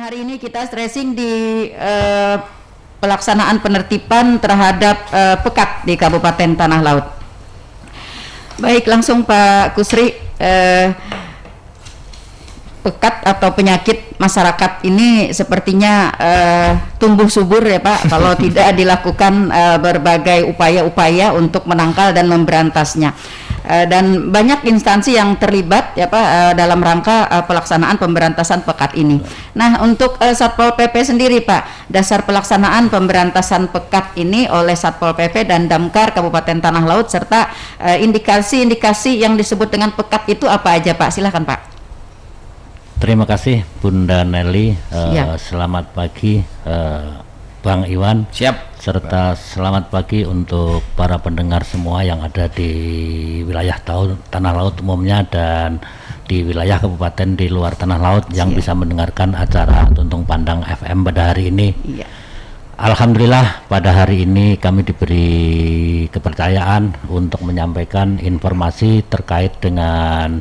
hari ini kita stressing di pelaksanaan penertiban terhadap pekat di Kabupaten Tanah Laut. Baik, langsung Pak Kusri, pekat atau penyakit masyarakat ini sepertinya tumbuh subur ya Pak kalau tidak dilakukan berbagai upaya-upaya untuk menangkal dan memberantasnya. Dan banyak instansi yang terlibat ya Pak dalam rangka pelaksanaan pemberantasan pekat ini. Nah, untuk Satpol PP sendiri Pak, dasar pelaksanaan pemberantasan pekat ini oleh Satpol PP dan Damkar Kabupaten Tanah Laut serta indikasi-indikasi yang disebut dengan pekat itu apa aja Pak? Silakan Pak. Terima kasih Bunda Nelly. Selamat pagi Bang Iwan. Siap. Serta selamat pagi untuk para pendengar semua yang ada di wilayah Tanah Laut umumnya dan di wilayah kabupaten di luar Tanah Laut yang bisa mendengarkan acara Tuntung Pandang FM pada hari ini. Alhamdulillah pada hari ini kami diberi kepercayaan untuk menyampaikan informasi terkait dengan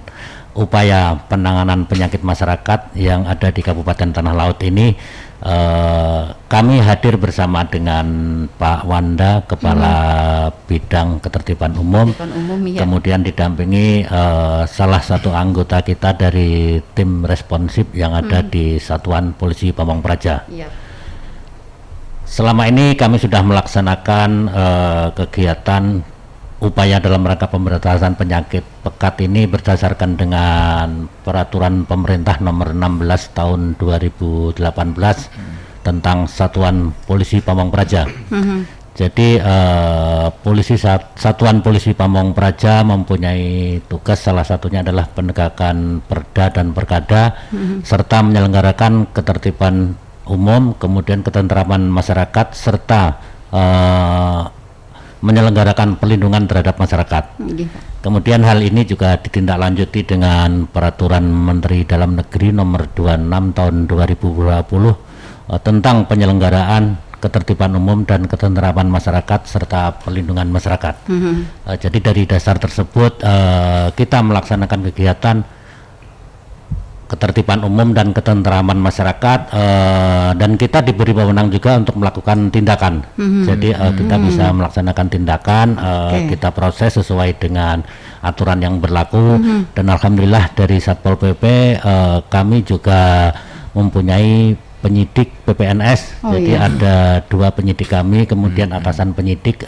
upaya penanganan penyakit masyarakat yang ada di Kabupaten Tanah Laut ini. Kami hadir bersama dengan Pak Wanda, Kepala Bidang Ketertiban Umum, kemudian didampingi salah satu anggota kita dari tim responsif yang ada di Satuan Polisi Pamong Praja. Selama ini kami sudah melaksanakan kegiatan upaya dalam rangka pemberantasan penyakit pekat ini berdasarkan dengan peraturan pemerintah nomor 16 tahun 2018 tentang Satuan Polisi Pamong Praja. Jadi Satuan Polisi Pamong Praja mempunyai tugas salah satunya adalah penegakan perda dan perkada serta menyelenggarakan ketertiban umum, kemudian ketentraman masyarakat serta menyelenggarakan perlindungan terhadap masyarakat. Kemudian hal ini juga ditindaklanjuti dengan Peraturan Menteri Dalam Negeri nomor 26 tahun 2020 tentang penyelenggaraan ketertiban umum dan ketentraman masyarakat serta perlindungan masyarakat. Jadi dari dasar tersebut kita melaksanakan kegiatan ketertiban umum dan ketentraman masyarakat dan kita diberi wewenang juga untuk melakukan tindakan. Jadi kita bisa melaksanakan tindakan, kita proses sesuai dengan aturan yang berlaku dan alhamdulillah dari Satpol PP kami juga mempunyai penyidik PPNS. Jadi ada 2 penyidik kami, kemudian atasan penyidik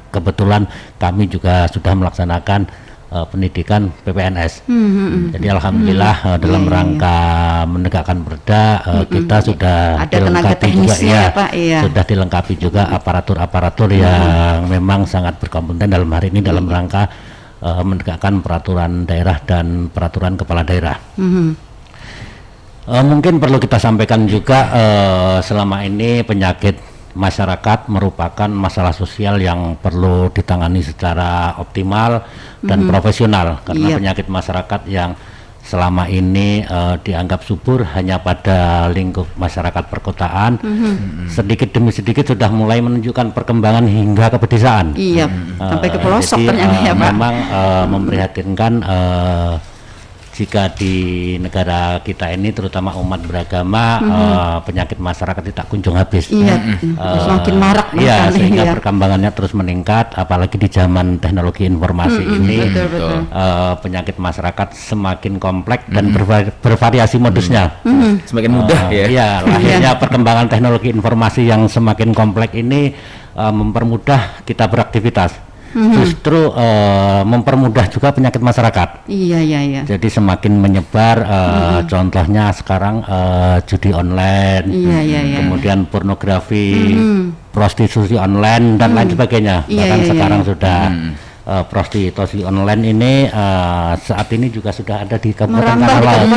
kebetulan kami juga sudah melaksanakan pendidikan PPNS. Jadi alhamdulillah dalam rangka menegakkan perda kita sudah dilengkapi juga ya Pak, sudah dilengkapi juga aparatur-aparatur yang memang sangat berkompeten dalam hari ini dalam rangka menegakkan peraturan daerah dan peraturan kepala daerah. Mungkin perlu kita sampaikan juga selama ini penyakit masyarakat merupakan masalah sosial yang perlu ditangani secara optimal dan profesional karena penyakit masyarakat yang selama ini dianggap subur hanya pada lingkup masyarakat perkotaan, sedikit demi sedikit sudah mulai menunjukkan perkembangan hingga ke pedesaan. Sampai ke pelosok ternyata ya Pak. Memang memprihatinkan jika di negara kita ini terutama umat beragama penyakit masyarakat tidak kunjung habis. Semakin marak sehingga perkembangannya terus meningkat apalagi di zaman teknologi informasi ini. Penyakit masyarakat semakin kompleks dan bervariasi modusnya. Semakin mudah lahirnya perkembangan teknologi informasi yang semakin kompleks ini mempermudah kita beraktivitas. Justru mempermudah juga penyakit masyarakat. Jadi semakin menyebar. Contohnya sekarang judi online, kemudian pornografi, prostitusi online dan lain sebagainya. Bahkan sekarang sudah prostitusi online ini saat ini juga sudah ada di Kabupaten Tanah Laut.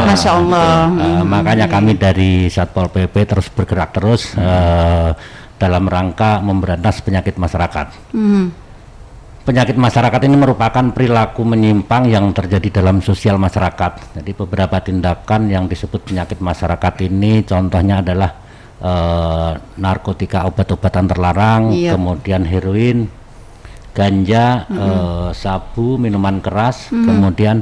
Masya Allah. Makanya kami dari Satpol PP terus bergerak terus dalam rangka memberantas penyakit masyarakat. Penyakit masyarakat ini merupakan perilaku menyimpang yang terjadi dalam sosial masyarakat. Jadi beberapa tindakan yang disebut penyakit masyarakat ini contohnya adalah narkotika, obat-obatan terlarang, kemudian heroin, ganja, sabu, minuman keras, kemudian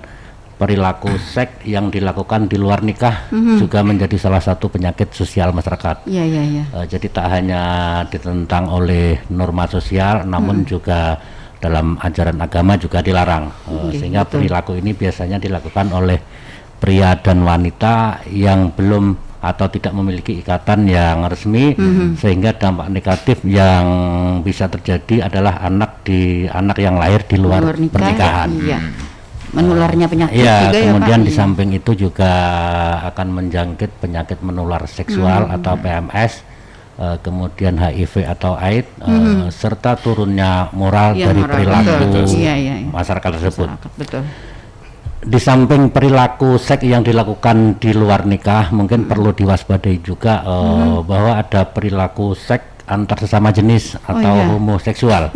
perilaku seks yang dilakukan di luar nikah juga menjadi salah satu penyakit sosial masyarakat. Iya, iya, iya. Jadi tak hanya ditentang oleh norma sosial, namun juga dalam ajaran agama juga dilarang. Sehingga betul. perilaku ini biasanya dilakukan oleh pria dan wanita yang belum atau tidak memiliki ikatan yang resmi, sehingga dampak negatif yang bisa terjadi adalah anak yang lahir di luar Luar nikah, pernikahan. iya. Menularnya penyakit Iya, juga kemudian ya Pak. di samping itu juga akan menjangkit penyakit menular seksual atau PMS, kemudian HIV atau AIDS, serta turunnya moral Iya, dari moral, perilaku betul. Iya, iya, iya. masyarakat tersebut. Masyarakat, betul. Di samping perilaku seks yang dilakukan di luar nikah, mungkin perlu diwaspadai juga bahwa ada perilaku seks antar sesama jenis atau iya. homoseksual.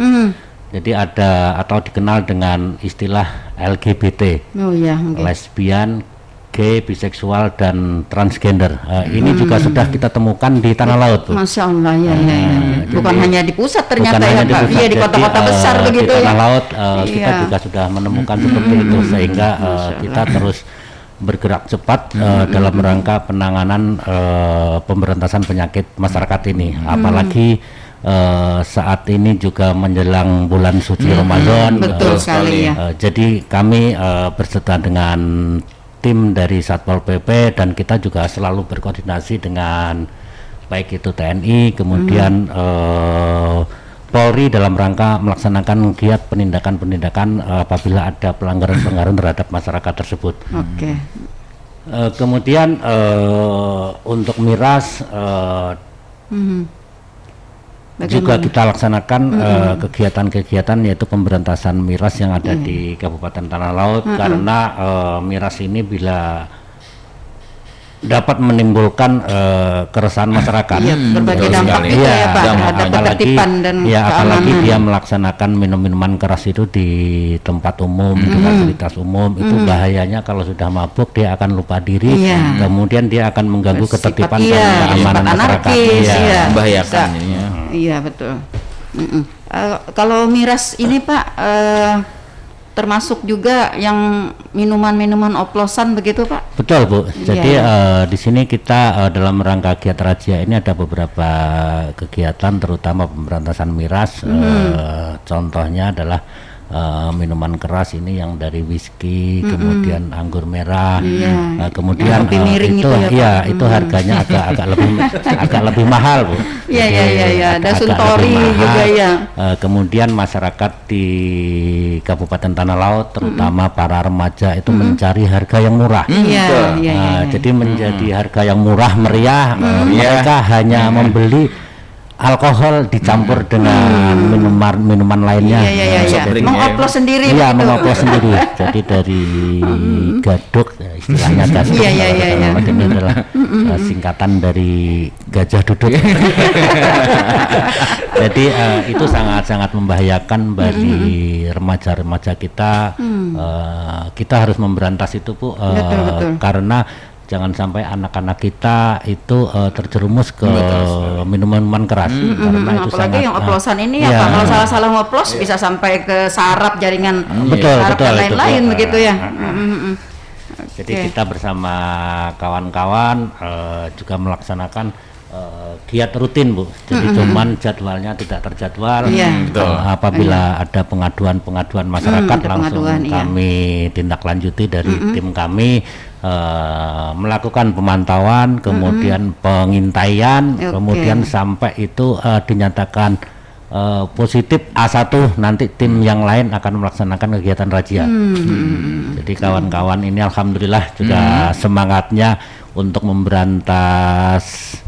Jadi ada atau dikenal dengan istilah LGBT, Oh iya, mungkin. lesbian, gay, biseksual, dan transgender. Ini juga sudah kita temukan di tanah laut, Bu. Masya Allah, ya, ya, ya. Bukan jadi hanya di pusat ternyata bukan ya hanya di Pak. pusat, Iya, di kota-kota jadi, besar begitu di ya. tanah laut kita Iya. juga sudah menemukan seperti itu, sehingga kita terus bergerak cepat dalam rangka penanganan pemberantasan penyakit masyarakat ini. Apalagi saat ini juga menjelang bulan suci Ramadan. Betul sekali ya. Jadi kami berserta dengan tim dari Satpol PP, dan kita juga selalu berkoordinasi dengan baik itu TNI, kemudian Polri dalam rangka melaksanakan giat penindakan-penindakan apabila ada pelanggaran-pelanggaran terhadap masyarakat tersebut. Oke. Kemudian untuk miras juga kita laksanakan kegiatan-kegiatan yaitu pemberantasan miras yang ada di Kabupaten Tanah Laut, karena miras ini bila dapat menimbulkan keresahan masyarakat. Iya, berbagai Betul dampak sekali. itu ya Pak, Dampak terhadap apalagi- ketertiban dan apalagi keamanan. dia melaksanakan minum-minuman keras itu di tempat umum, di fasilitas umum, itu bahayanya kalau sudah mabuk dia akan lupa diri, Iya. kemudian dia akan mengganggu ketertiban Sifat, dan iya, keamanan sifat masyarakat. anarkis, iya. Membahayakan Bisa. jadinya. Iya, betul. Kalau miras ini Pak, termasuk juga yang minuman-minuman oplosan begitu Pak? Betul Bu. Jadi Iya. di sini kita dalam rangka giat razia ini ada beberapa kegiatan, terutama pemberantasan miras. Contohnya adalah minuman keras ini yang dari whisky, kemudian anggur merah, Iya. kemudian Yang kopi miring itu itu ya, Pak? iya itu harganya agak lebih mahal Bu. Iya, Jadi, iya, iya, iya. Ada agak Suntory lebih mahal. juga ya. Kemudian masyarakat di Kabupaten Tanah Laut, terutama para remaja itu mencari harga yang murah. Iya, betul. iya, iya. Jadi menjadi harga yang murah meriah, mereka hanya membeli alkohol dicampur dengan minuman lainnya. Iya, iya, iya, iya. Soft drink, Mengoplos sendiri Iya, begitu. mengoplos sendiri. Jadi dari gaduk, istilahnya gaduk. Iya, iya, iya, iya. Ini adalah singkatan dari gajah duduk. Jadi itu sangat-sangat membahayakan bagi remaja-remaja kita. Kita harus memberantas itu Bu, Betul, betul. karena jangan sampai anak-anak kita itu terjerumus ke minuman-minuman keras, karena itu Apalagi sangat yang oplosan ini iya. ya Pak, kalau salah-salah ngoplos bisa sampai ke saraf jaringan Betul, saraf betul, dan itu, lain-lain Bu. begitu ya. Jadi Oke. kita bersama kawan-kawan juga melaksanakan giat rutin Bu. Jadi cuman jadwalnya tidak terjadwal. Iya. Betul. Apabila ada pengaduan-pengaduan masyarakat ada langsung pengaduan, iya. kami tindak lanjuti dari tim kami, melakukan pemantauan, kemudian pengintaian, Oke. kemudian sampai itu dinyatakan positif A1, nanti tim yang lain akan melaksanakan kegiatan razia. Jadi kawan-kawan ini alhamdulillah juga semangatnya untuk memberantas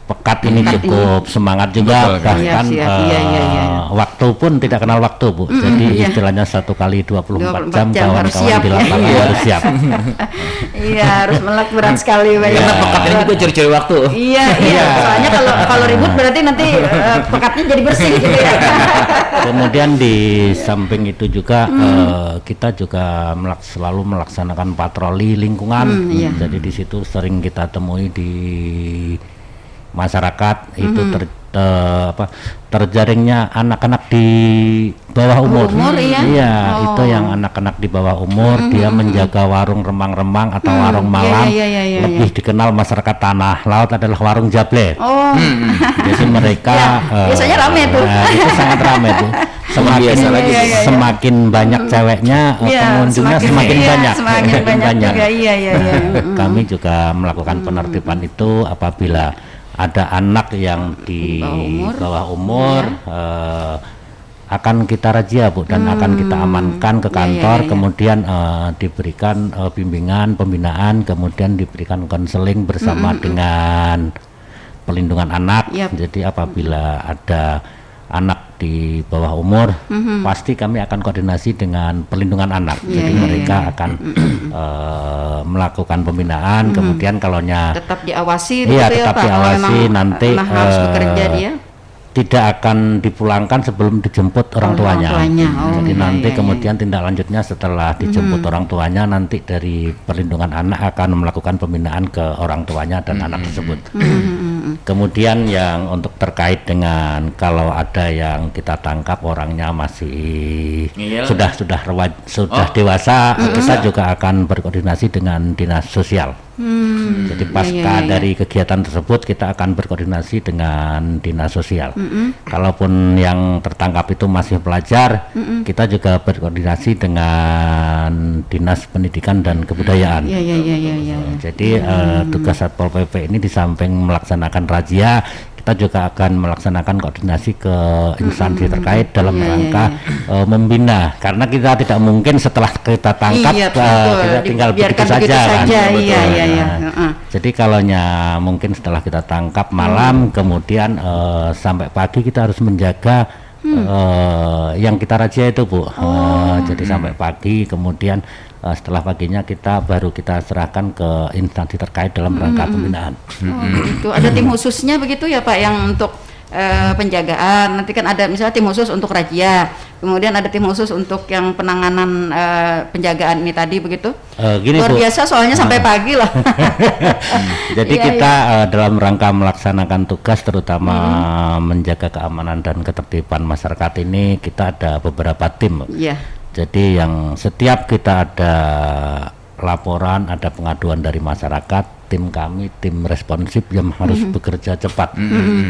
pekat ini cukup semangat juga. Betul, kan? Bahkan Iya, siap. Iya, iya, iya. waktu pun tidak kenal waktu Bu. Jadi istilahnya 1 kali 24 jam 24 jam harus kawan-kawan siap, di ya. lapangan Iya. harus siap. Iya, harus melek berat sekali Pak. Karena ya. pekat ini juga curi-curi waktu. Iya, iya. Soalnya kalau ribut berarti nanti pekatnya jadi bersih gitu ya. Kemudian di samping itu juga kita juga selalu melaksanakan patroli lingkungan. Iya. Jadi di situ sering kita temui di masyarakat itu terjaringnya anak-anak di bawah umur. Iya, itu yang anak-anak di bawah umur, dia menjaga warung remang-remang atau warung malam. Lebih dikenal masyarakat tanah laut adalah warung jable. Jadi mereka biasanya rame tuh. Itu sangat rame tuh. Semakin banyak ceweknya, pengunjungnya semakin banyak. Kami juga melakukan penertiban itu apabila ada anak yang di bawah umur, akan kita razia, Bu, dan akan kita amankan ke kantor, kemudian diberikan bimbingan, pembinaan, kemudian diberikan konseling bersama dengan pelindungan anak. Jadi apabila ada anak di bawah umur, pasti kami akan koordinasi dengan perlindungan anak. Jadi mereka akan melakukan pembinaan, kemudian tetap diawasi, tetap diawasi, nanti harus bekerja dia. Tidak akan dipulangkan sebelum dijemput orang tuanya. Jadi nanti kemudian tindak lanjutnya setelah dijemput orang tuanya, nanti dari perlindungan anak akan melakukan pembinaan ke orang tuanya dan anak tersebut. Kemudian yang untuk terkait dengan kalau ada yang kita tangkap orangnya masih sudah dewasa, kita juga akan berkoordinasi dengan dinas sosial. Jadi pasca dari kegiatan tersebut kita akan berkoordinasi dengan dinas sosial. Kalaupun yang tertangkap itu masih pelajar, kita juga berkoordinasi dengan dinas pendidikan dan kebudayaan. Jadi tugas Satpol PP ini di samping melaksanakan razia, kita juga akan melaksanakan koordinasi ke instansi terkait dalam rangka membina, karena kita tidak mungkin setelah kita tangkap kita tinggal begitu saja. Jadi kalaunya mungkin setelah kita tangkap malam, kemudian sampai pagi kita harus menjaga yang kita razia itu, Bu. Jadi sampai pagi, kemudian setelah paginya baru kita serahkan ke instansi terkait dalam rangka pembinaan. Gitu. Ada tim khususnya begitu ya, Pak, yang untuk penjagaan. Nanti kan ada misalnya tim khusus untuk razia, kemudian ada tim khusus untuk yang penanganan penjagaan ini tadi begitu. Luar biasa soalnya sampai pagi lah. Jadi kita dalam rangka melaksanakan tugas terutama menjaga keamanan dan ketertiban masyarakat ini, kita ada beberapa tim. Jadi yang setiap kita ada laporan, ada pengaduan dari masyarakat, tim kami, tim responsif yang harus bekerja cepat.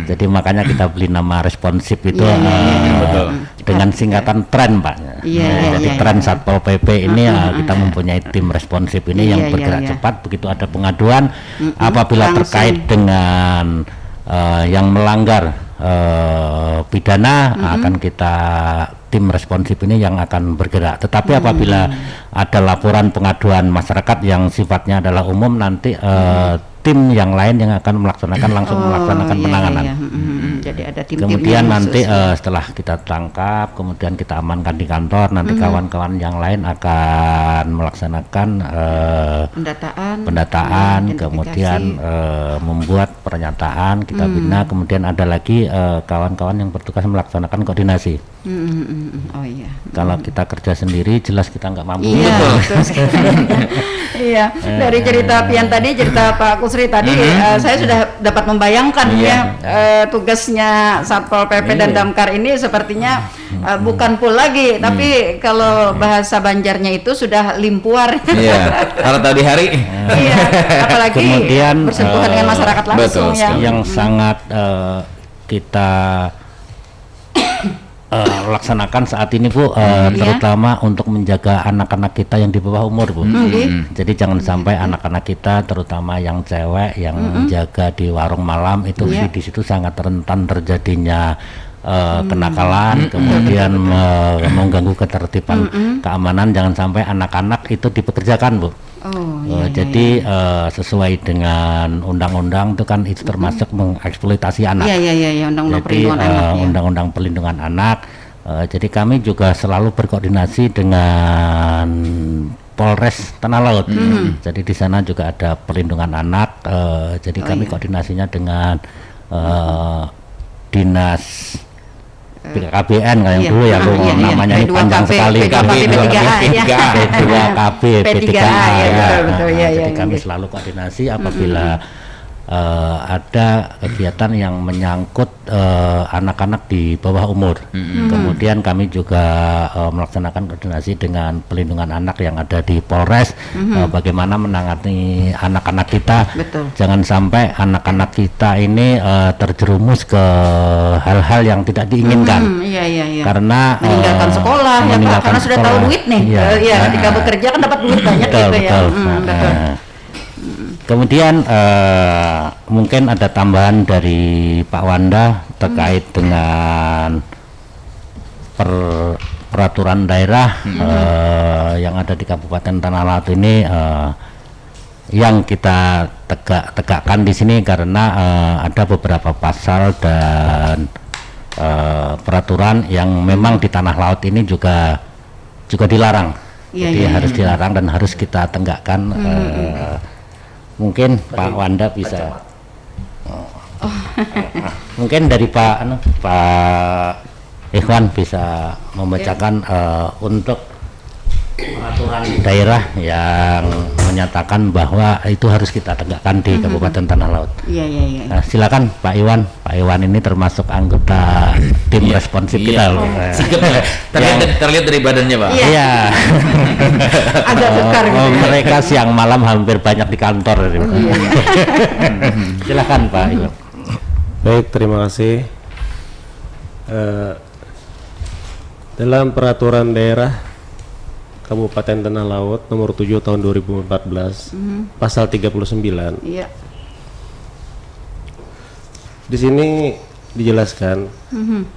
Jadi makanya kita beli nama responsif itu dengan singkatan TREN, Pak. Jadi TREN Satpol PP ini kita mempunyai tim responsif ini yang bergerak cepat. Begitu ada pengaduan, apabila terkait dengan yang melanggar pidana, akan kita tim responsif ini yang akan bergerak. Tetapi apabila ada laporan pengaduan masyarakat yang sifatnya adalah umum, nanti tim yang lain yang akan langsung melaksanakan penanganan. Jadi ada tim. Kemudian nanti setelah kita tangkap, kemudian kita amankan di kantor, nanti kawan-kawan yang lain akan melaksanakan pendataan, kemudian membuat pernyataan, kita bina, kemudian ada lagi kawan-kawan yang bertugas melaksanakan koordinasi. Kalau kita kerja sendiri, jelas kita nggak mampu. Dari cerita Pian tadi, cerita Pak Kusri tadi, saya sudah dapat membayangkan tugasnya Satpol PP dan Damkar ini sepertinya bukan pul lagi, tapi kalau bahasa Banjarnya itu sudah limpuar. Kalau tadi hari. Apalagi kemudian bersentuhan dengan masyarakat langsung yang sangat kita laksanakan saat ini, Bu, terutama untuk menjaga anak-anak kita yang di bawah umur, Bu. Jadi jangan sampai anak-anak kita, terutama yang cewek yang menjaga di warung malam itu di situ sangat rentan terjadinya kenakalan, kemudian mengganggu ketertiban keamanan. Jangan sampai anak-anak itu dipekerjakan, Bu. Jadi sesuai dengan undang-undang itu kan itu termasuk mengeksploitasi anak. Undang-undang Jadi undang-undang perlindungan anak. Jadi kami juga selalu berkoordinasi dengan Polres Tanah Laut. Jadi di sana juga ada perlindungan anak. Jadi kami koordinasinya dengan dinas BKKBN kayak dulu ya, namanya ini panjang sekali. P2KB, P3A. Jadi kami selalu koordinasi apabila ada kegiatan yang menyangkut anak-anak di bawah umur. Kemudian kami juga melaksanakan koordinasi dengan pelindungan anak yang ada di Polres, bagaimana menangani anak-anak kita. Betul. Jangan sampai anak-anak kita ini terjerumus ke hal-hal yang tidak diinginkan. Iya. Karena Meninggalkan sekolah ya Pak, karena sudah tahu duit nih. Ketika bekerja kan dapat duit banyak betul, gitu ya. betul. Betul. Kemudian mungkin ada tambahan dari Pak Wanda terkait dengan peraturan daerah yang ada di Kabupaten Tanah Laut ini, yang kita tegakkan di sini karena ada beberapa pasal dan peraturan yang memang di Tanah Laut ini juga dilarang. Jadi harus dilarang dan harus kita tegakkan. Mungkin Pak Wanda bisa mungkin dari Pak Ikhwan bisa membacakan untuk peraturan daerah yang menyatakan bahwa itu harus kita tegakkan di Kabupaten Tanah Laut. Iya. Nah, silakan Pak Iwan. Pak Iwan ini termasuk anggota tim responsif kita loh. Terlihat dari badannya, Pak. Iya. Agak kekar gitu ya. Mereka siang malam hampir banyak di kantor. Silakan Pak Iwan. Baik, terima kasih. Dalam peraturan daerah Kabupaten Tanah Laut nomor 7 tahun 2014 pasal 39. Iya. Di sini dijelaskan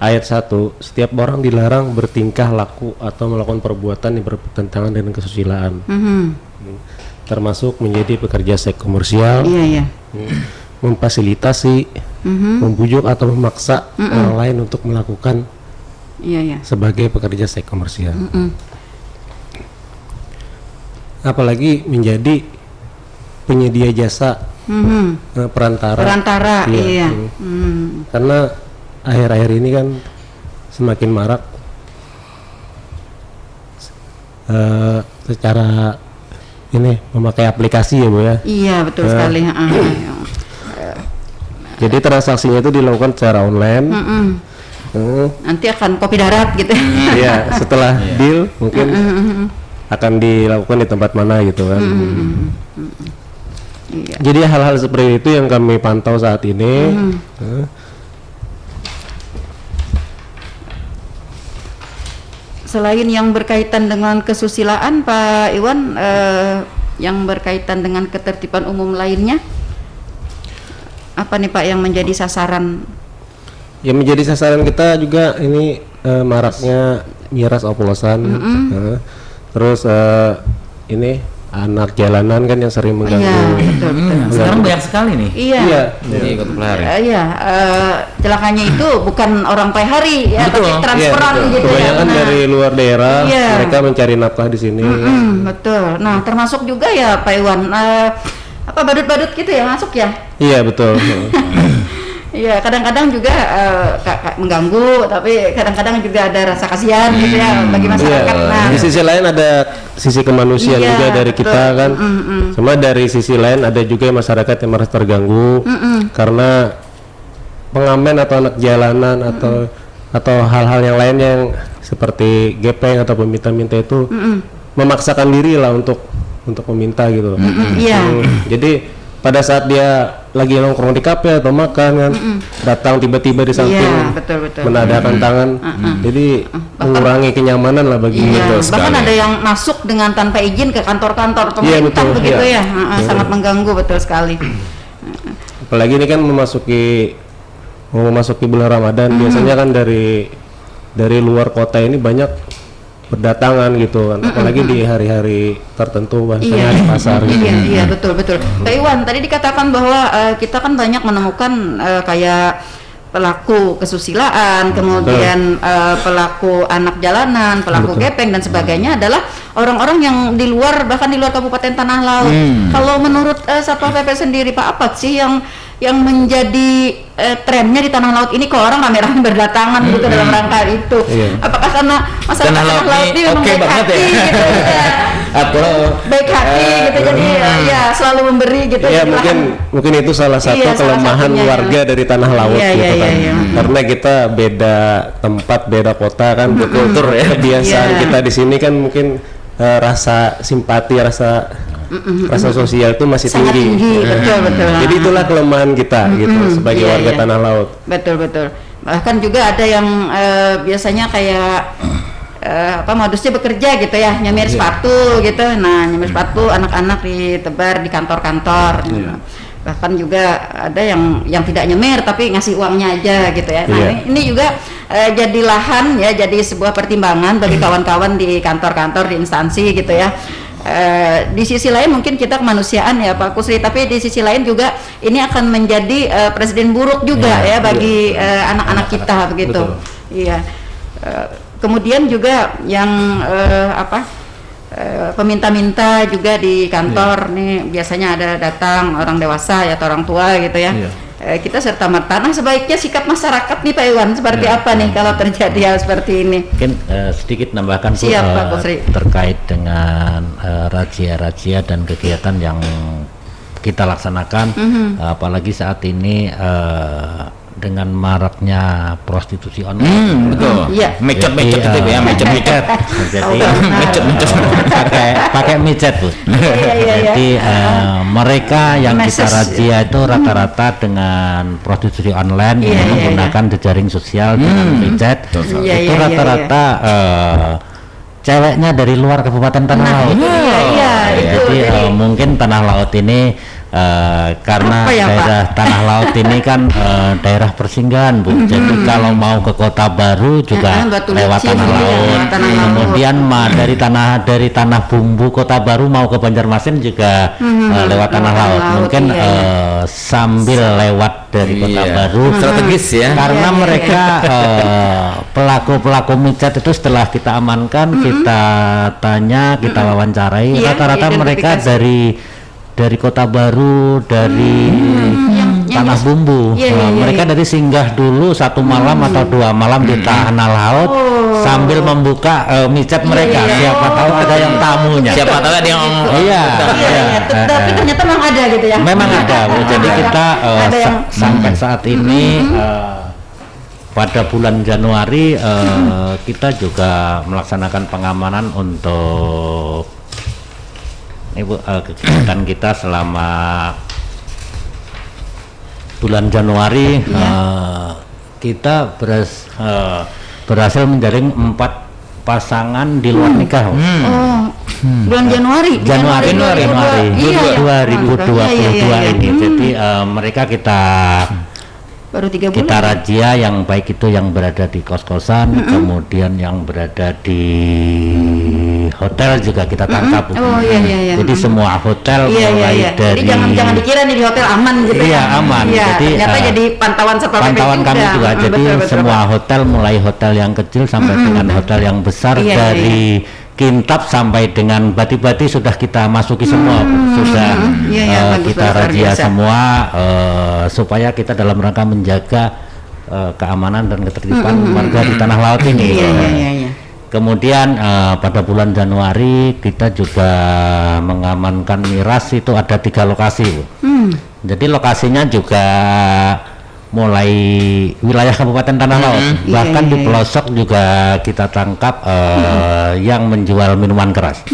ayat 1, setiap orang dilarang bertingkah laku atau melakukan perbuatan yang bertentangan dengan kesusilaan. Termasuk menjadi pekerja seks komersial, Iya. memfasilitasi, membujuk atau memaksa orang lain untuk melakukan Iya. sebagai pekerja seks komersial. Apalagi menjadi penyedia jasa perantara. Iya. Karena akhir-akhir ini kan semakin marak secara ini memakai aplikasi ya Bu ya. Iya, betul sekali. Jadi transaksinya itu dilakukan secara online. Nanti akan kopi darat gitu. Iya, setelah deal mungkin akan dilakukan di tempat mana gitu kan. Iya. Jadi hal-hal seperti itu yang kami pantau saat ini. Selain yang berkaitan dengan kesusilaan, Pak Iwan, yang berkaitan dengan ketertiban umum lainnya, apa nih Pak yang menjadi sasaran? Yang menjadi sasaran kita juga ini maraknya miras oplosan. Terus ini anak jalanan kan yang sering mengganggu. Iya, betul. Sekarang banyak sekali nih. Iya. Jadi ikut pelari. Celakanya itu bukan orang per hari ya, Betul. tapi transferan Iya, betul. gitu Kebanyakan ya. dari luar daerah, Iya. mereka mencari nafkah di sini. Betul. Nah, termasuk juga ya Pak Iwan, apa badut-badut gitu ya masuk ya? Iya betul. Iya, kadang-kadang juga mengganggu, tapi kadang-kadang juga ada rasa kasihan gitu ya bagi masyarakat. Iya. Nah, Di sisi lain ada sisi kemanusiaan Iya, juga dari betul. kita kan. Cuma dari sisi lain ada juga masyarakat yang merasa terganggu karena pengamen atau anak jalanan atau hal-hal yang lain yang seperti gepeng atau peminta-minta itu memaksakan diri lah untuk meminta gitu. Iya. Jadi pada saat dia lagi nongkrong di kafe atau makan kan datang tiba-tiba di samping Iya, betul. menadakan tangan, jadi mengurangi kenyamanan lah bagi Iya, kita. bahkan ada yang masuk dengan tanpa izin ke kantor-kantor Iya, pemerintah betul, begitu iya. ya. Sangat mengganggu, betul sekali. Apalagi ini kan mau memasuki bulan Ramadan, biasanya kan dari luar kota ini banyak berdatangan gitu kan, apalagi di hari-hari tertentu bahasanya di pasar gitu. Iya, betul. Pak Iwan, tadi dikatakan bahwa kita kan banyak menemukan kayak pelaku kesusilaan, kemudian pelaku anak jalanan, pelaku gepeng dan sebagainya adalah orang-orang yang di luar, bahkan di luar Kabupaten Tanah Laut. Kalau menurut Satpol PP sendiri Pak, apa sih yang menjadi trennya di Tanah Laut ini kok orang rame-rame berdatangan gitu dalam rangka itu? Apakah karena masyarakat Tanah Laut ini memang oke baik banget hati ya? gitu ya? Atau Baik hati gitu jadi ya selalu memberi gitu. Ya jadi mungkin itu salah satu Iya, salah kelemahan satunya, warga dari tanah laut Iya, gitu iya, kan. iya. Karena kita beda tempat, beda kota kan, Kultur ya. kebiasaan Iya. kita di sini kan mungkin rasa simpati, rasa sosial itu masih sangat tinggi, betul. Jadi itulah kelemahan kita gitu sebagai Iya, warga iya. tanah laut. Betul. Bahkan juga ada yang biasanya kayak modusnya bekerja gitu ya, nyemir sepatu gitu. Nah, nyemir sepatu anak-anak ditebar di kantor-kantor. Bahkan juga ada yang tidak nyemir tapi ngasih uangnya aja gitu ya. Nah, Iya. ini juga jadi lahan ya, jadi sebuah pertimbangan bagi kawan-kawan di kantor-kantor, di instansi gitu ya. Di sisi lain mungkin kita kemanusiaan ya Pak Kusri, tapi di sisi lain juga ini akan menjadi presiden buruk juga ya bagi anak-anak kita begitu. Iya. Kemudian juga yang peminta-minta juga di kantor nih biasanya ada datang orang dewasa ya atau orang tua gitu ya. Kita serta merta. Nah, sebaiknya sikap masyarakat nih Pak Iwan seperti apa nih kalau terjadi hal seperti ini? Mungkin sedikit nambahkan Bu, Siap, Pak Kusri. terkait dengan razia-razia dan kegiatan yang kita laksanakan, apalagi saat ini dengan maraknya prostitusi online. Betul. Iya. Mecet itu ya, mecet. Jadi Mecet. pakai micet Bu. Iya. Jadi mereka yang kita Message. razia itu rata-rata dengan prostitusi online Iya, yang iya, menggunakan jejaring sosial dengan micet. Iya, Itu iya, rata-rata ceweknya dari luar Kabupaten Tanah Laut. Iya, itu. Jadi Jadi, mungkin Tanah Laut ini karena Apa ya, daerah Tanah Laut ini kan daerah persinggahan Bu. Jadi kalau mau ke Kota Baru juga Batu lewat Licin, Tanah iya, Laut. Tanah Laut. Kemudian dari tanah bumbu Kota Baru mau ke Banjarmasin juga lewat Tanah Laut. Mungkin iya. sambil lewat dari Kota Iya. Baru. Strategis ya. Karena Iya, iya, mereka pelaku micet itu setelah kita amankan, kita tanya, kita wawancarai, Iya, rata-rata mereka identifikasi. dari Kota Baru, dari Tanah Bumbu. Iya, Mereka dari singgah dulu 1 malam atau 2 malam di Tanah Laut sambil membuka micet mereka. Siapa tahu ada yang tamunya. Siapa tahu ada yang Iya. Tapi ternyata memang ada gitu ya. Memang ada, Bu. Jadi kita Ada yang- sampai saat ini pada bulan Januari kita juga melaksanakan pengamanan untuk Ibu kegiatan kita selama bulan Januari. Kita berhasil menjaring 4 pasangan di luar nikah. Bulan Januari. Januari Iya, 2022 iya. ini. Jadi mereka kita Baru 3 bulan. kita razia yang baik itu yang berada di kos-kosan, kemudian yang berada di hotel juga kita tangkap. Oh iya. Jadi semua hotel Iya. mulai dari Jadi jangan dikira nih di hotel aman gitu Iya, ya. aman. Iya, Jadi, ternyata jadi pantauan Satpol PP pantauan kami juga. Jadi Betul, semua hotel mulai hotel yang kecil sampai dengan hotel yang besar, Iya, dari Kintab sampai dengan Bati-Bati sudah kita masuki semua, sudah Iya, bagus, kita luar razia biasa. semua supaya kita dalam rangka menjaga keamanan dan ketertiban warga di Tanah Laut ini. Iya. Kemudian pada bulan Januari kita juga mengamankan miras, itu ada 3 lokasi, Bu. Jadi lokasinya juga mulai wilayah Kabupaten Tanah Laut, bahkan di pelosok juga kita tangkap yang menjual minuman keras.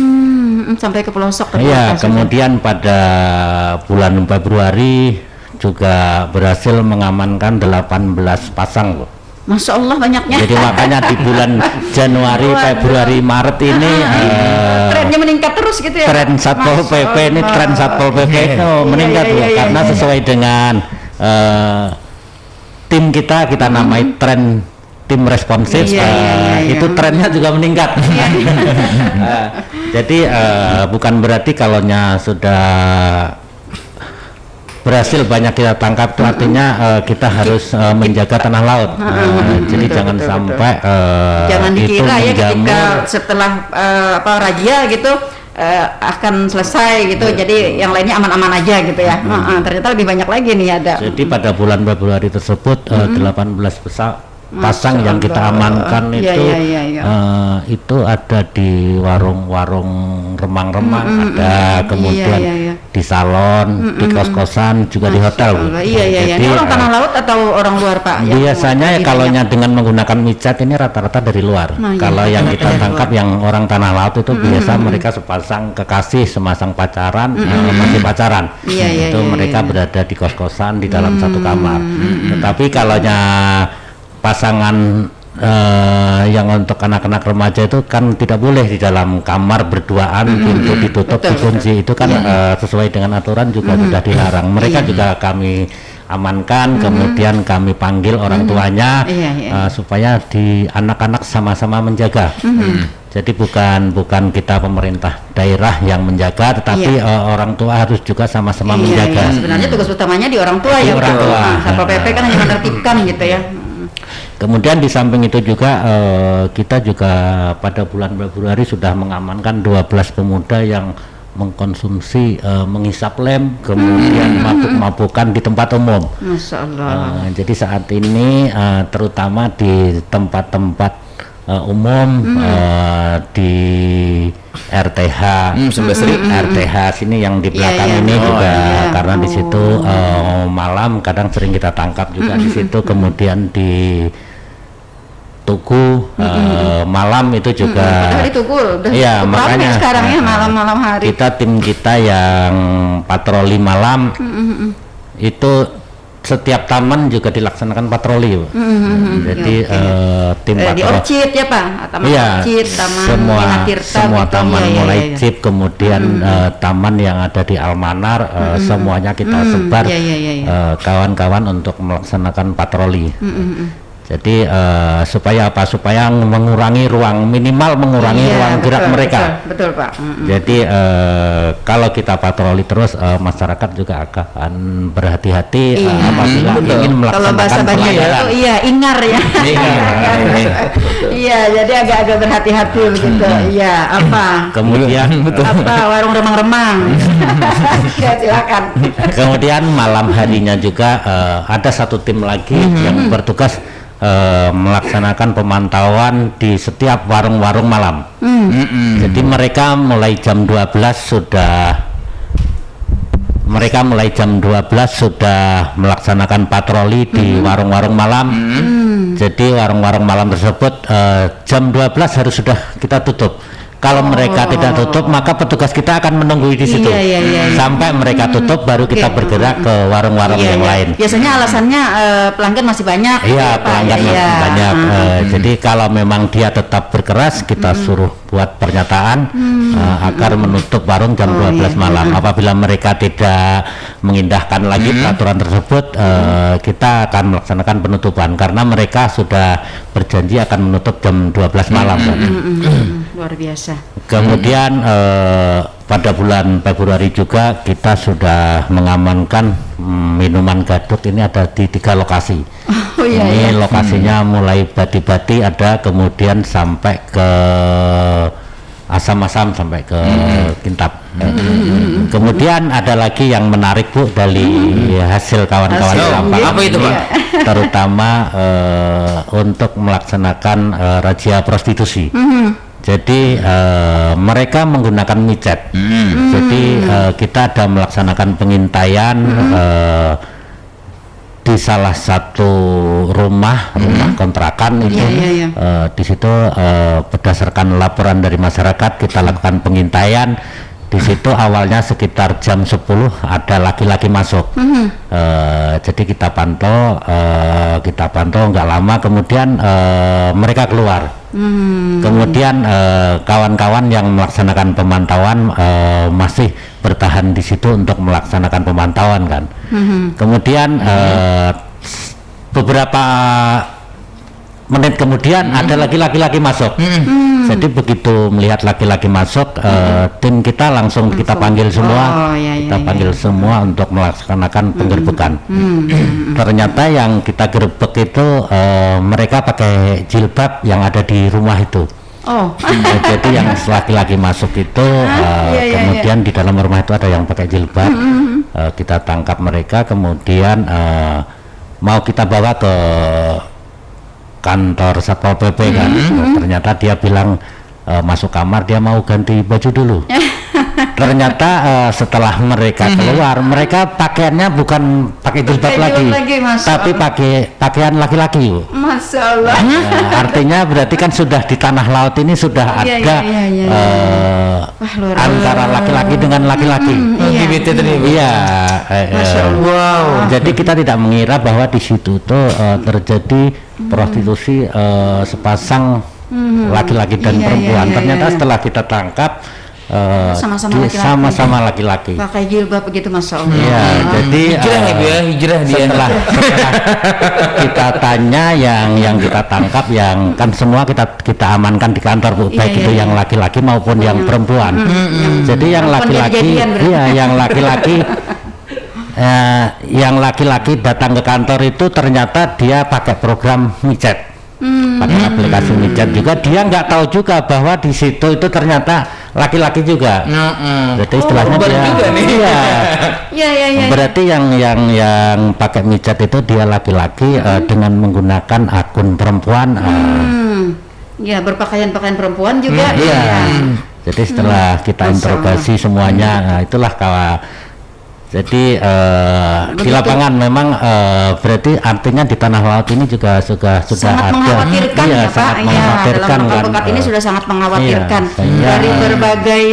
Sampai ke pelosok. Iya, kemudian pada bulan Februari juga berhasil mengamankan 18 pasang, Bu. Masya Allah banyaknya. Jadi makanya di bulan Januari, Februari, Maret ini trennya meningkat terus gitu ya. tren Satpol Masya PP ini Allah. tren Satpol PP meningkat, Bu. Iya, Karena sesuai dengan tim kita namai tren tim responsif. Iya. Itu trennya juga meningkat. Jadi bukan berarti kalaunya sudah berhasil banyak kita tangkap itu artinya kita harus menjaga tanah laut. Jadi Betul, jangan betul, sampai jangan itu dikira ya ketika menjamur. setelah razia gitu akan selesai gitu, jadi yang lainnya aman-aman aja gitu ya. Ternyata lebih banyak lagi nih ada. Jadi pada bulan Februari tersebut 18 pasang yang kita amankan Iya, itu iya, iya. itu ada di warung-warung remang-remang, ada kemudian iya, iya. di salon, di kos-kosan, juga di hotel, Bu. Allah, iya, iya, iya. Jadi, Ini orang tanah laut atau orang luar, Pak? Yang biasanya mau kalau banyak? dengan menggunakan micat ini rata-rata dari luar. Nah, iya, Kalau yang kita dari tangkap luar. yang orang tanah laut itu biasa mereka sepasang kekasih, semasang pacaran, masih pacaran. Iya, iya, Itu iya, mereka iya. berada di kos-kosan di dalam satu kamar. Tetapi kalau pasangan yang untuk anak-anak remaja itu kan tidak boleh di dalam kamar berduaan, pintu ditutup, Betul, dikunci. Itu kan sesuai dengan aturan juga sudah dilarang. Mereka juga kami amankan, kemudian kami panggil orang tuanya Iya, iya. supaya di anak-anak sama-sama menjaga. Jadi bukan kita pemerintah daerah yang menjaga, tetapi orang tua harus juga sama-sama Iya, menjaga. iya. Sebenarnya tugas utamanya di orang tua Di ya, orang Bu. tua. Nah, Satpol PP kan hanya menertibkan gitu ya. Kemudian di samping itu juga kita juga pada bulan Februari sudah mengamankan 12 pemuda yang mengkonsumsi menghisap lem, kemudian mabuk-mabukan di tempat umum. Masya Allah. Jadi saat ini terutama di tempat-tempat umum, di RTH, RTH sini yang di belakang iya. ini Oh, juga iya. karena di situ malam kadang sering kita tangkap juga di situ, kemudian di Tugu malam itu juga. Padahal itu udah Iya, cukup ramai makanya sekarang ya malam-malam hari. tim kita yang patroli malam itu setiap taman juga dilaksanakan patroli, Bu. Jadi tim Di patroli Orchid ya, Pak? Taman iya, Orchid, Taman semua Minatirta, semua gitu. taman Iya, iya, mulai iya. Jeep, kemudian taman yang ada di Almanar, semuanya kita sebar Iya, iya, iya, iya. kawan-kawan untuk melaksanakan patroli. Jadi supaya mengurangi minimal mengurangi Iya, ruang gerak betul, mereka. Betul, Pak. Jadi kalau kita patroli terus, masyarakat juga akan berhati-hati apabila ingin Kalau melaksanakan bahasa Banjar pelayaran. itu ingar ya. Iya, jadi agak-agak berhati-hati begitu. Iya, apa? Kemudian Apa warung remang-remang? Ya, silakan. kemudian malam harinya juga ada satu tim lagi yang bertugas melaksanakan pemantauan di setiap warung-warung malam. Jadi mereka mulai jam 12 sudah melaksanakan patroli di warung-warung malam. Jadi warung-warung malam tersebut jam 12 harus sudah kita tutup. Kalau mereka tidak tutup, maka petugas kita akan menunggu di situ Iya. sampai mereka tutup, baru kita bergerak ke warung-warung yang lain. Biasanya alasannya pelanggan masih banyak. Iya, Pak. pelanggan Iya, masih iya. banyak. Jadi kalau memang dia tetap berkeras, kita suruh buat pernyataan agar menutup warung jam 12 malam. Apabila mereka tidak mengindahkan lagi peraturan tersebut, kita akan melaksanakan penutupan karena mereka sudah berjanji akan menutup jam 12 malam. Luar biasa. Kemudian pada bulan Februari juga kita sudah mengamankan minuman gadut. Ini ada di 3 lokasi. Oh iya. Ini lokasinya mulai Bati-Bati ada, kemudian sampai ke Asam-Asam, sampai ke Kintab. Kemudian ada lagi yang menarik, Bu, dari hasil kawan-kawan di lapangan. Apa itu, Pak? Terutama untuk melaksanakan razia prostitusi. Jadi mereka menggunakan micet. Jadi kita ada melaksanakan pengintaian di salah satu rumah kontrakan itu. Iya. Di situ berdasarkan laporan dari masyarakat kita lakukan pengintaian. Di situ awalnya sekitar jam 10 ada laki-laki masuk. Jadi kita pantau nggak lama, kemudian mereka keluar. Kemudian kawan-kawan yang melaksanakan pemantauan masih bertahan di situ untuk melaksanakan pemantauan kan. Kemudian beberapa menit kemudian ada laki-laki masuk. Jadi begitu melihat laki-laki masuk, tim kita langsung kita panggil semua, kita panggil semua untuk melaksanakan penggerbekan. Ternyata yang kita gerbek itu mereka pakai jilbab yang ada di rumah itu. Jadi yang laki-laki masuk itu kemudian di dalam rumah itu ada yang pakai jilbab. Kita tangkap mereka, kemudian mau kita bawa ke kantor Satpol PP kan. Ternyata dia bilang masuk kamar dia mau ganti baju dulu. Ternyata setelah mereka keluar, mereka pakaiannya bukan pakai jilbab lagi, tapi pakai pakaian laki-laki. Masya Allah. Artinya berarti kan sudah di tanah laut ini sudah ada antara laki-laki dengan laki-laki. Iya. Wow. Jadi kita tidak mengira bahwa di situ tuh terjadi prostitusi sepasang laki-laki dan perempuan. Ternyata setelah kita tangkap sama-sama laki-laki. Pakai jilbab begitu, Masya Allah. Iya, jadi hijrah dia. setelah kita tanya yang kita tangkap, yang kan semua kita amankan di kantor Bu, baik itu yang laki-laki maupun yang perempuan. Jadi yang laki-laki, yang laki-laki datang ke kantor itu ternyata dia pakai program micet. Pakai aplikasi micet juga, dia nggak tahu juga bahwa di situ itu ternyata laki-laki juga. Jadi istilahnya dia juga nih. Iya. Berarti yang pakai micet itu dia laki-laki dengan menggunakan akun perempuan. Ya, berpakaian perempuan juga. Iya. Jadi setelah kita interogasi semuanya, nah itulah jadi di lapangan memang berarti artinya di tanah laut ini juga sudah sangat ada, mengkhawatirkan ya Pak. sangat mengkhawatirkan dalam pekat ini sudah sangat mengkhawatirkan dari berbagai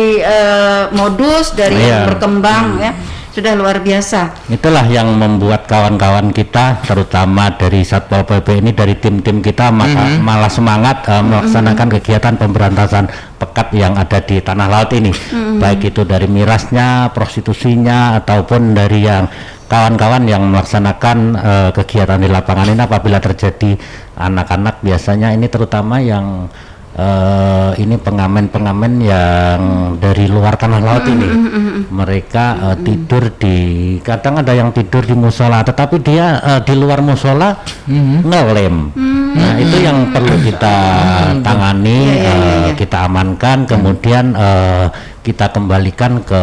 modus dari yang berkembang ya. Sudah luar biasa. Itulah yang membuat kawan-kawan kita, terutama dari Satpol PP ini, dari tim-tim kita malah semangat melaksanakan kegiatan pemberantasan pekat yang ada di tanah laut ini, baik itu dari mirasnya, prostitusinya, ataupun dari yang kawan-kawan yang melaksanakan kegiatan di lapangan ini. Apabila terjadi anak-anak, biasanya ini terutama yang ini pengamen-pengamen yang dari luar tanah laut ini, mereka tidur kadang ada yang tidur di musola, tetapi dia di luar musola ngelem. Nah itu yang perlu kita tangani, kita amankan, kemudian kita kembalikan ke